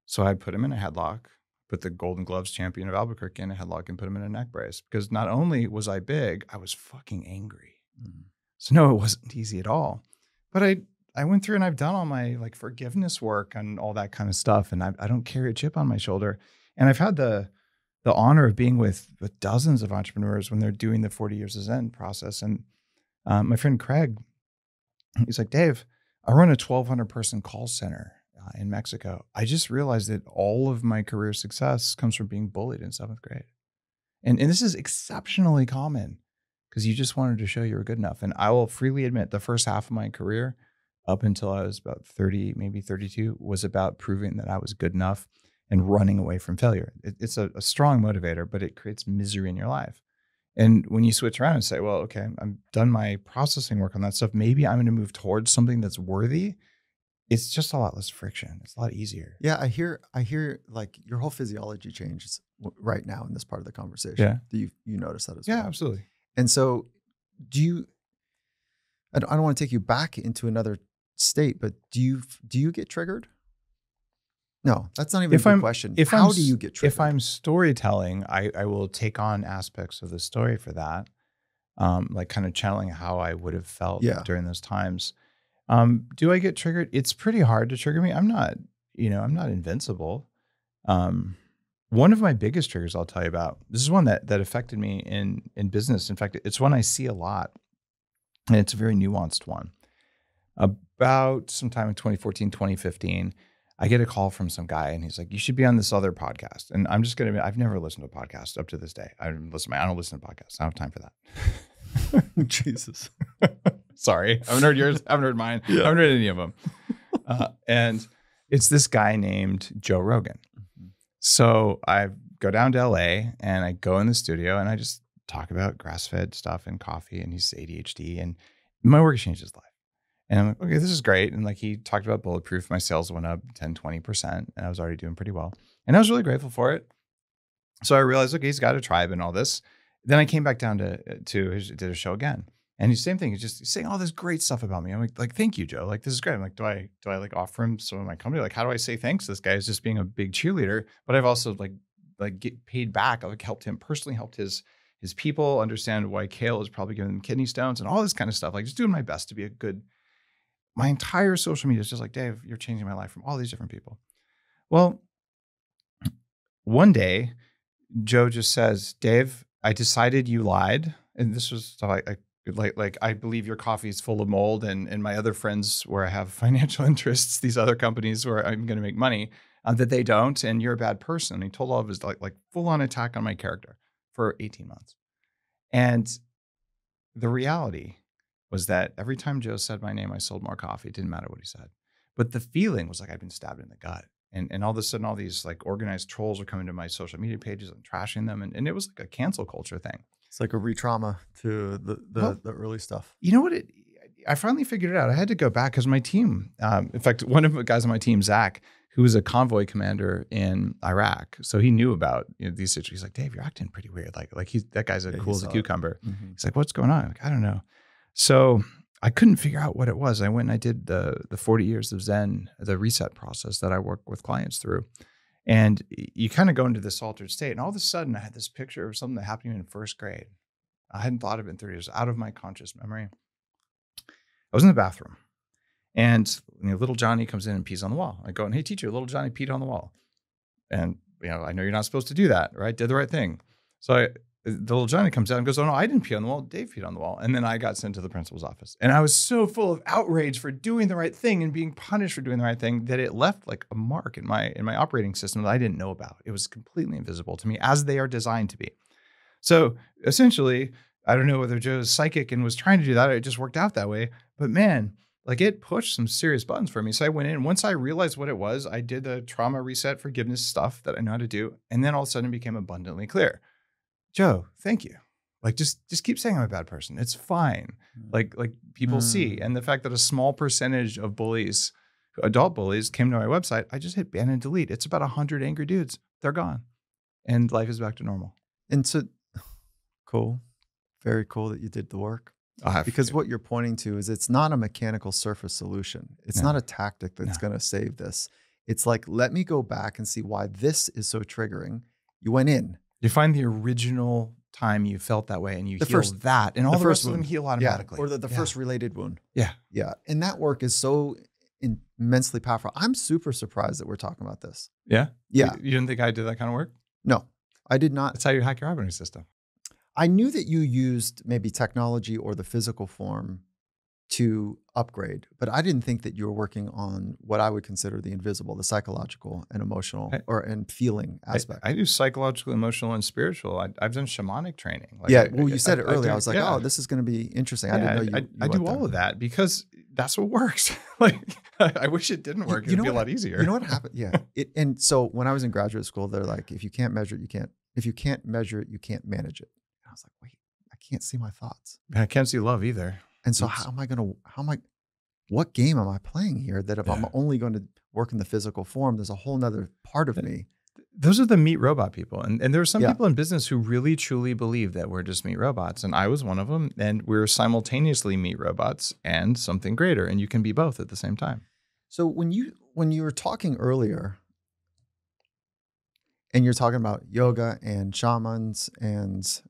So I put him in a headlock, put the Golden Gloves champion of Albuquerque in a headlock, and put him in a neck brace. Because not only was I big, I was fucking angry. Mm-hmm. So no, it wasn't easy at all. But I went through and I've done all my like forgiveness work and all that kind of stuff. And I don't carry a chip on my shoulder. And I've had the honor of being with dozens of entrepreneurs when they're doing the 40 years of Zen process. And my friend Craig, he's like, Dave, I run a 1,200 person call center in Mexico. I just realized that all of my career success comes from being bullied in 7th grade. And this is exceptionally common because you just wanted to show you were good enough. And I will freely admit the first half of my career up until I was about 30, maybe 32, was about proving that I was good enough and running away from failure. It's a strong motivator, but it creates misery in your life. And when you switch around and say, well, okay, I'm done my processing work on that stuff. Maybe I'm going to move towards something that's worthy. It's just a lot less friction. It's a lot easier. Yeah. I hear like your whole physiology changes right now in this part of the conversation. Yeah. Do you notice that as well? Yeah, absolutely. And so I don't want to take you back into another state, but do you get triggered? No, that's not even a good question. How do you get triggered? If I'm storytelling, I will take on aspects of the story for that, like kind of channeling how I would have felt during those times. Do I get triggered? It's pretty hard to trigger me. I'm not invincible. One of my biggest triggers I'll tell you about, this is one that affected me in business. In fact, it's one I see a lot, and it's a very nuanced one. About sometime in 2014, 2015, I get a call from some guy, and he's like, you should be on this other podcast. And I'm just going to admit, I've never listened to a podcast up to this day. I don't listen to podcasts. I don't have time for that. Jesus. Sorry. I haven't heard yours. I haven't heard mine. I haven't heard any of them. And it's this guy named Joe Rogan. So I go down to LA and I go in the studio and I just talk about grass-fed stuff and coffee, and he's ADHD, and my work changed his life. And I'm like, okay, this is great. And like, he talked about Bulletproof. My sales went up 10, 20%, and I was already doing pretty well. And I was really grateful for it. So I realized, okay, he's got a tribe and all this. Then I came back down did a show again. And he's same thing. He's just saying all this great stuff about me. I'm like, thank you, Joe. Like, this is great. I'm like, do I like offer him some of my company? Like, how do I say thanks? This guy is just being a big cheerleader, but I've also like get paid back. I've helped him personally, helped his people understand why kale is probably giving them kidney stones and all this kind of stuff. Like, just doing my best to be a good. My entire social media is just like, Dave, you're changing my life from all these different people. Well, one day, Joe just says, Dave, I decided you lied. And this was stuff I believe your coffee is full of mold, and my other friends where I have financial interests, these other companies where I'm going to make money, that they don't, and you're a bad person. And he told all of his like full on attack on my character for 18 months. And the reality was that every time Joe said my name, I sold more coffee. It didn't matter what he said. But the feeling was like I'd been stabbed in the gut. And all of a sudden, all these like organized trolls are coming to my social media pages and trashing them. And it was like a cancel culture thing. It's like a re-trauma to the early stuff. You know what? I finally figured it out. I had to go back because my team, in fact, one of the guys on my team, Zach, who was a convoy commander in Iraq. So he knew about these situations. He's like, Dave, you're acting pretty weird. That guy's cool as a cucumber. Mm-hmm. He's like, what's going on? I'm like, I don't know. So I couldn't figure out what it was. I went and I did the 40 years of Zen, the reset process that I work with clients through. And you kind of go into this altered state. And all of a sudden I had this picture of something that happened to me in first grade. I hadn't thought of it in 30 years, out of my conscious memory. I was in the bathroom, and little Johnny comes in and pees on the wall. I go, hey, teacher, little Johnny peed on the wall. And I know you're not supposed to do that, right? Did the right thing. So the little Johnny comes out and goes, oh, no, I didn't pee on the wall. Dave peed on the wall. And then I got sent to the principal's office. And I was so full of outrage for doing the right thing and being punished for doing the right thing that it left like a mark in my operating system that I didn't know about. It was completely invisible to me, as they are designed to be. So essentially, I don't know whether Joe's psychic and was trying to do that, or it just worked out that way. But man, like, it pushed some serious buttons for me. So I went in. Once I realized what it was, I did the trauma reset forgiveness stuff that I know how to do. And then all of a sudden it became abundantly clear. Joe, thank you. Like, just keep saying I'm a bad person. It's fine. Like people see. And the fact that a small percentage of bullies, adult bullies, came to my website, I just hit ban and delete. It's about 100 angry dudes. They're gone. And life is back to normal. And so, cool. Very cool that you did the work. Because what you're pointing to is it's not a mechanical surface solution. It's not a tactic that's going to save this. It's like, let me go back and see why this is so triggering. You went in. You find the original time you felt that way, and you heal that, and all the rest of them heal automatically. Or the first related wound. Yeah. Yeah. And that work is so immensely powerful. I'm super surprised that we're talking about this. Yeah? Yeah. You didn't think I did that kind of work? No, I did not. That's how you hack your operating system. I knew that you used maybe technology or the physical form to upgrade, but I didn't think that you were working on what I would consider the invisible, the psychological and emotional and feeling aspect. I do psychological, emotional, and spiritual. I've done shamanic training. You said it earlier. I was like, oh, this is going to be interesting. I didn't know you I do all of that because that's what works. I wish it didn't work. It'd be a lot easier. You know what happened? Yeah. And so when I was in graduate school, they're like, if you can't measure it, you can't. If you can't measure it, you can't manage it. And I was like, wait, I can't see my thoughts. I can't see love either. And so what game am I playing here that if I'm only going to work in the physical form, there's a whole nother part of me. Those are the meat robot people. And there are some people in business who really, truly believe that we're just meat robots. And I was one of them. And we're simultaneously meat robots and something greater. And you can be both at the same time. So when you were talking earlier And you're talking about yoga and shamans and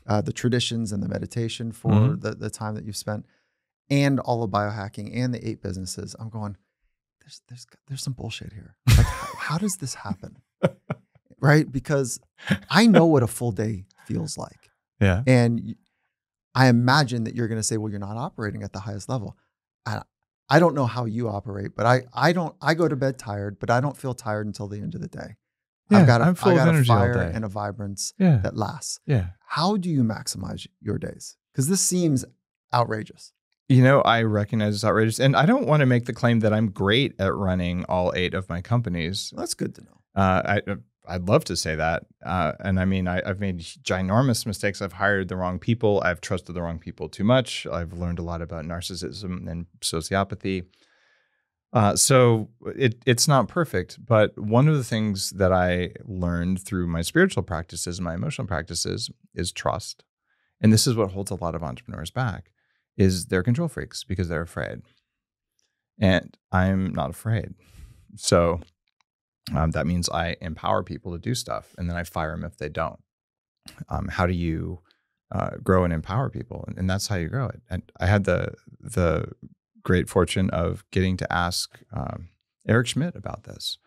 the traditions and the meditation for the time that you've spent, and all the biohacking and the 8 businesses. I'm going, there's some bullshit here. Like, how does this happen? Right? Because I know what a full day feels like. Yeah. And I imagine that you're going to say, well, you're not operating at the highest level. I don't know how you operate, but I go to bed tired, but I don't feel tired until the end of the day. Yeah, I'm full of energy, all fire day. and a vibrance Yeah. that lasts. Yeah. How do you maximize your days? Because this seems outrageous. You know, I recognize it's outrageous, and I don't want to make the claim that I'm great at running all 8 of my companies. That's good to know. I'd love to say that. And I mean, I've made ginormous mistakes. I've hired the wrong people. I've trusted the wrong people too much. I've learned a lot about narcissism and sociopathy. So it's not perfect. But one of the things that I learned through my spiritual practices and my emotional practices is trust. And this is what holds a lot of entrepreneurs back, is they're control freaks because they're afraid. And I'm not afraid. So that means I empower people to do stuff, and then I fire them if they don't. How do you grow and empower people? And that's how you grow it. And I had the great fortune of getting to ask Eric Schmidt about this.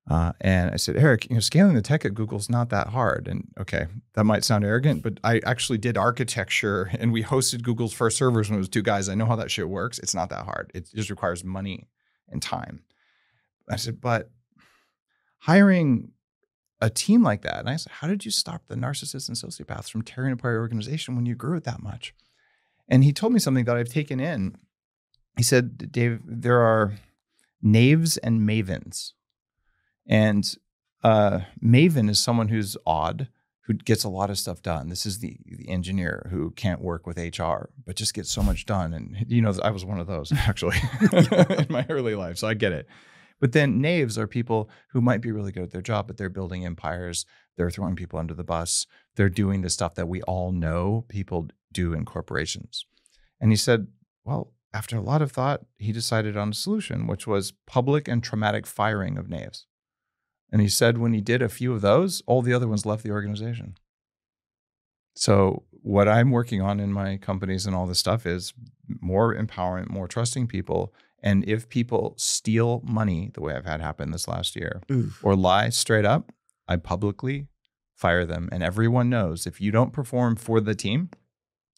And I said, Eric, scaling the tech at Google's not that hard. And okay, that might sound arrogant, but I actually did architecture, and we hosted Google's first servers when it was 2 guys. I know how that shit works. It's not that hard. It just requires money and time. I said, but hiring a team like that. And I said, how did you stop the narcissists and sociopaths from tearing apart your organization when you grew it that much? And he told me something that I've taken in. He said, Dave, there are knaves and mavens. And maven is someone who's odd, who gets a lot of stuff done. This is the engineer who can't work with HR, but just gets so much done. And, I was one of those actually in my early life. So I get it. But then knaves are people who might be really good at their job, but they're building empires. They're throwing people under the bus. They're doing the stuff that we all know people do in corporations. And he said, well, after a lot of thought, he decided on a solution, which was public and traumatic firing of knaves. And he said when he did a few of those, all the other ones left the organization. So what I'm working on in my companies and all this stuff is more empowerment, more trusting people. And if people steal money, the way I've had happen this last year, or lie straight up, I publicly fire them. And everyone knows if you don't perform for the team,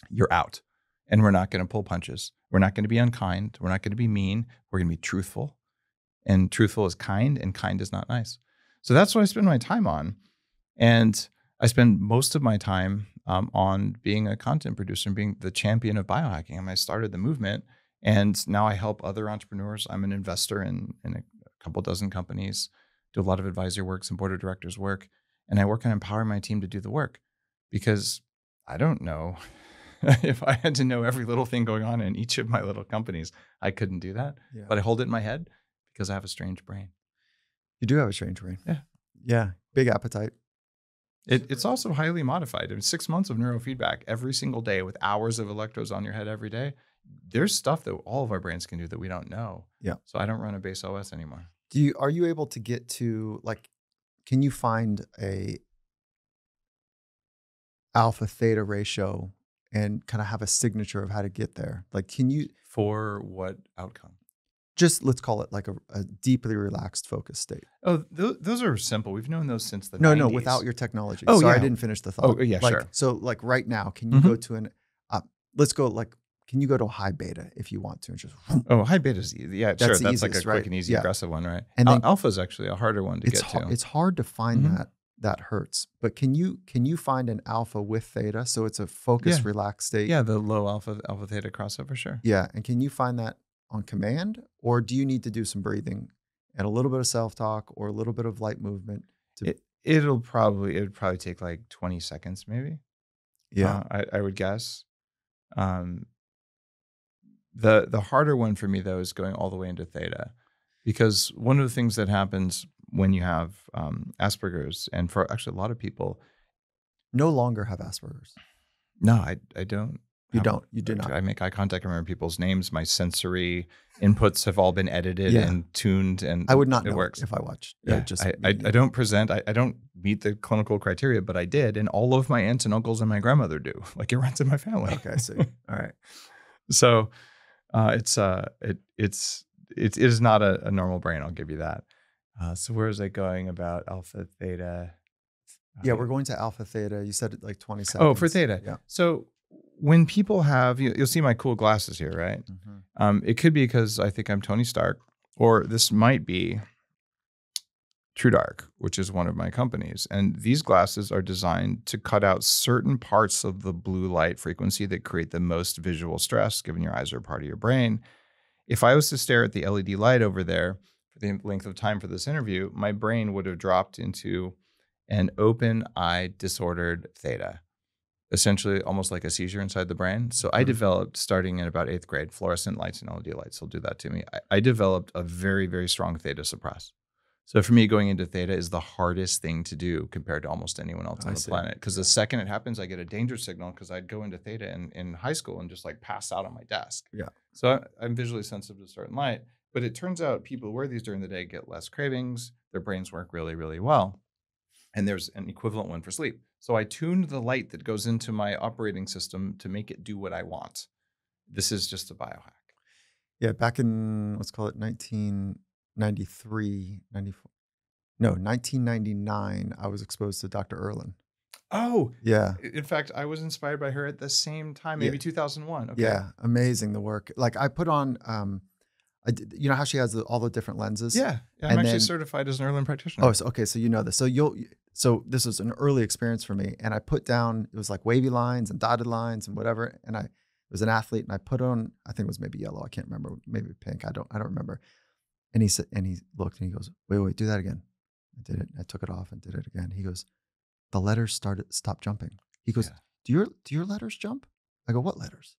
you're out. And we're not going to pull punches. We're not going to be unkind. We're not going to be mean. We're going to be truthful. And truthful is kind, and kind is not nice. So that's what I spend my time on. And I spend most of my time on being a content producer and being the champion of biohacking. And I started the movement. And now I help other entrepreneurs. I'm an investor in a couple dozen companies, do a lot of advisory work, some board of directors work, and I work on empowering my team to do the work, because I don't know if I had to know every little thing going on in each of my little companies. I couldn't do that, but I hold it in my head because I have a strange brain. You do have a strange brain. Yeah. Yeah. Big appetite. It's also highly modified. I mean, 6 months of neurofeedback every single day with hours of electrodes on your head every day. There's stuff that all of our brains can do that we don't know. Yeah. So I don't run a base OS anymore. Are you able to get to, like, can you find a alpha theta ratio and kind of have a signature of how to get there? Like, can you, for what outcome? Just let's call it like a deeply relaxed focus state. Oh, those are simple. We've known those since the 90s. No, without your technology. Oh, Sorry, yeah. I didn't finish the thought. Oh, yeah, like, sure. So like right now, can you go to let's go like, can you go to high beta if you want to? And just high beta is easy. Yeah, that's sure. That's easiest, like a quick and easy aggressive one, right? And then alpha is actually a harder one to get to. It's hard to find that hurts. But can you find an alpha with theta? So it's a focused, relaxed state. Yeah, the low alpha theta crossover, sure. Yeah. And can you find that on command, or do you need to do some breathing and a little bit of self-talk or a little bit of light movement? It would probably take like 20 seconds maybe. Yeah. I would guess. The harder one for me though is going all the way into theta, because one of the things that happens when you have Asperger's, and for actually a lot of people no longer have Asperger's. No, I don't You don't. You do not. I make eye contact. I remember people's names. My sensory inputs have all been edited Yeah. and tuned, and I would not it know works. if I watched. Yeah, I don't present. I don't meet the clinical criteria, but I did, and all of my aunts and uncles and my grandmother do. Like it runs in my family. Okay, I see. All right. So it is not a normal brain. I'll give you that. So where is it going about alpha, theta? Yeah, we're going to alpha, theta. You said it like 20 seconds. Oh, for theta. Yeah. So when people have, you'll see my cool glasses here, right? Mm-hmm. It could be because I think I'm Tony Stark, or this might be True Dark, which is one of my companies. And these glasses are designed to cut out certain parts of the blue light frequency that create the most visual stress, given your eyes are a part of your brain. If I was to stare at the LED light over there for the length of time for this interview, my brain would have dropped into an open eye disordered theta, essentially almost like a seizure inside the brain. So I developed, starting in about 8th grade, fluorescent lights and LED lights will do that to me. I developed a very, very strong theta suppress. So for me, going into theta is the hardest thing to do compared to almost anyone else on the planet. Because the second it happens, I get a danger signal, because I'd go into theta in high school and just like pass out on my desk. Yeah. So I'm visually sensitive to certain light. But it turns out people who wear these during the day get less cravings. Their brains work really, really well. And there's an equivalent one for sleep. So I tuned the light that goes into my operating system to make it do what I want. This is just a biohack. Yeah, back in, let's call it 1993, 94. No, 1999, I was exposed to Dr. Erlin. Oh, yeah. In fact, I was inspired by her at the same time, maybe 2001. Okay. Yeah, amazing the work. Like I put on, you know how she has all the different lenses? Yeah, I'm actually certified as an Erlin practitioner. Oh, so, okay. So you know this. So this was an early experience for me, and I put down, it was like wavy lines and dotted lines and whatever. And I was an athlete, and I put on, I think it was maybe yellow. I can't remember. Maybe pink. I don't remember. And he said, and he looked and he goes, wait, do that again. I did it. I took it off and did it again. He goes, the letters stopped jumping. He goes, do your letters jump? I go, what letters?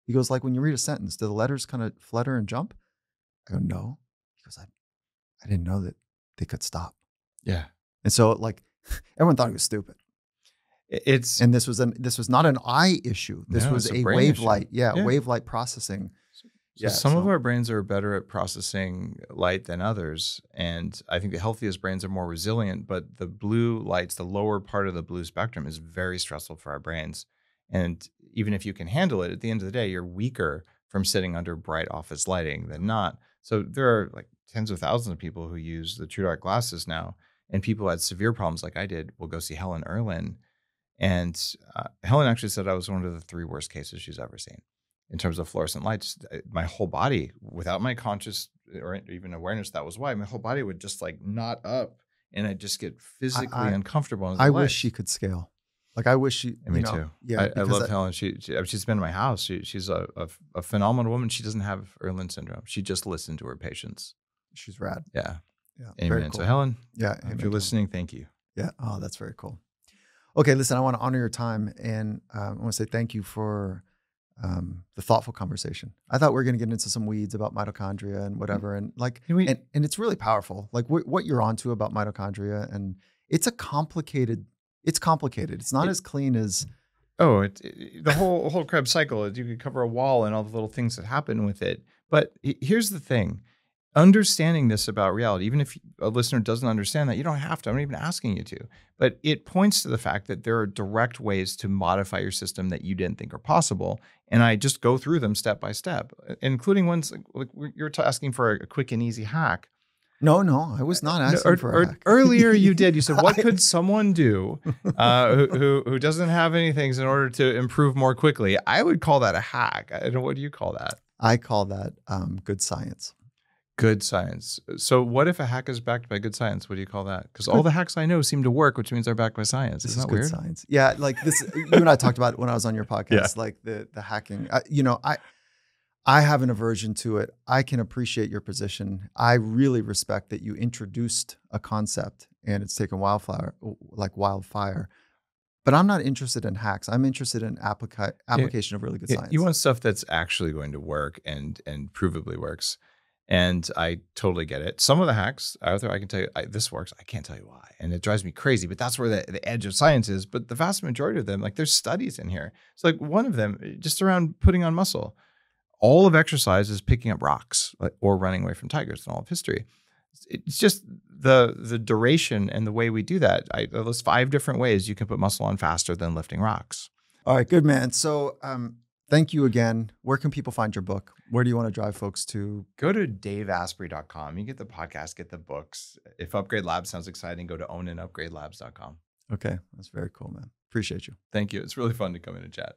He goes, like when you read a sentence, do the letters kind of flutter and jump? I go, no. He goes, I didn't know that they could stop. Yeah. And so like everyone thought it was stupid. And this was not an eye issue. This was a wave light. Yeah, wave light processing. So some of our brains are better at processing light than others. And I think the healthiest brains are more resilient, but the blue lights, the lower part of the blue spectrum, is very stressful for our brains. And even if you can handle it, at the end of the day, you're weaker from sitting under bright office lighting than not. So there are like tens of thousands of people who use the True Dark glasses now, and people who had severe problems like I did will go see Helen Erlin. And Helen actually said I was one of the 3 worst cases she's ever seen in terms of fluorescent lights. My whole body, without my conscious or even awareness, that was why my whole body would just like knot up, and I'd just get physically uncomfortable. I wish she could scale. Like I wish she. Me too. Yeah, I love Helen. She's been in my house. She's a phenomenal woman. She doesn't have Erlin syndrome. She just listened to her patients. She's rad. Yeah. Yeah. Amen. Cool. So Helen, if you're listening, thank you. Yeah. Oh, that's very cool. Okay, listen, I want to honor your time, and I want to say thank you for the thoughtful conversation. I thought we were going to get into some weeds about mitochondria and whatever, and like, and it's really powerful. Like what you're onto about mitochondria, and it's complicated. It's not as clean as. Oh, the whole Krebs cycle. You could cover a wall and all the little things that happen with it. But here's the thing. Understanding this about reality, even if a listener doesn't understand that, you don't have to. I'm not even asking you to. But it points to the fact that there are direct ways to modify your system that you didn't think are possible. And I just go through them step by step, including ones like you're asking for a quick and easy hack. No, I was not asking for a hack. Earlier you did. You said, what could someone do who doesn't have any things in order to improve more quickly? I would call that a hack. I don't know. What do you call that? I call that good science. Good science. So what if a hack is backed by good science? What do you call that? Because all the hacks I know seem to work, which means they're backed by science. This Isn't is that good weird? Science. Yeah, like this. You and I talked about it when I was on your podcast, like the hacking. I have an aversion to it. I can appreciate your position. I really respect that you introduced a concept and it's taken wildfire. But I'm not interested in hacks. I'm interested in application of really good science. You want stuff that's actually going to work and provably works. And I totally get it. Some of the hacks, Arthur, I can tell you, this works. I can't tell you why. And it drives me crazy, but that's where the edge of science is. But the vast majority of them, like there's studies in here. It's like one of them, just around putting on muscle. All of exercise is picking up rocks or running away from tigers in all of history. It's just the duration and the way we do that. There's 5 different ways you can put muscle on faster than lifting rocks. All right, good, man. So thank you again. Where can people find your book? Where do you want to drive folks to? Go to daveasprey.com. You get the podcast, get the books. If Upgrade Labs sounds exciting, go to ownandupgradelabs.com. Okay, that's very cool, man. Appreciate you. Thank you. It's really fun to come in and chat.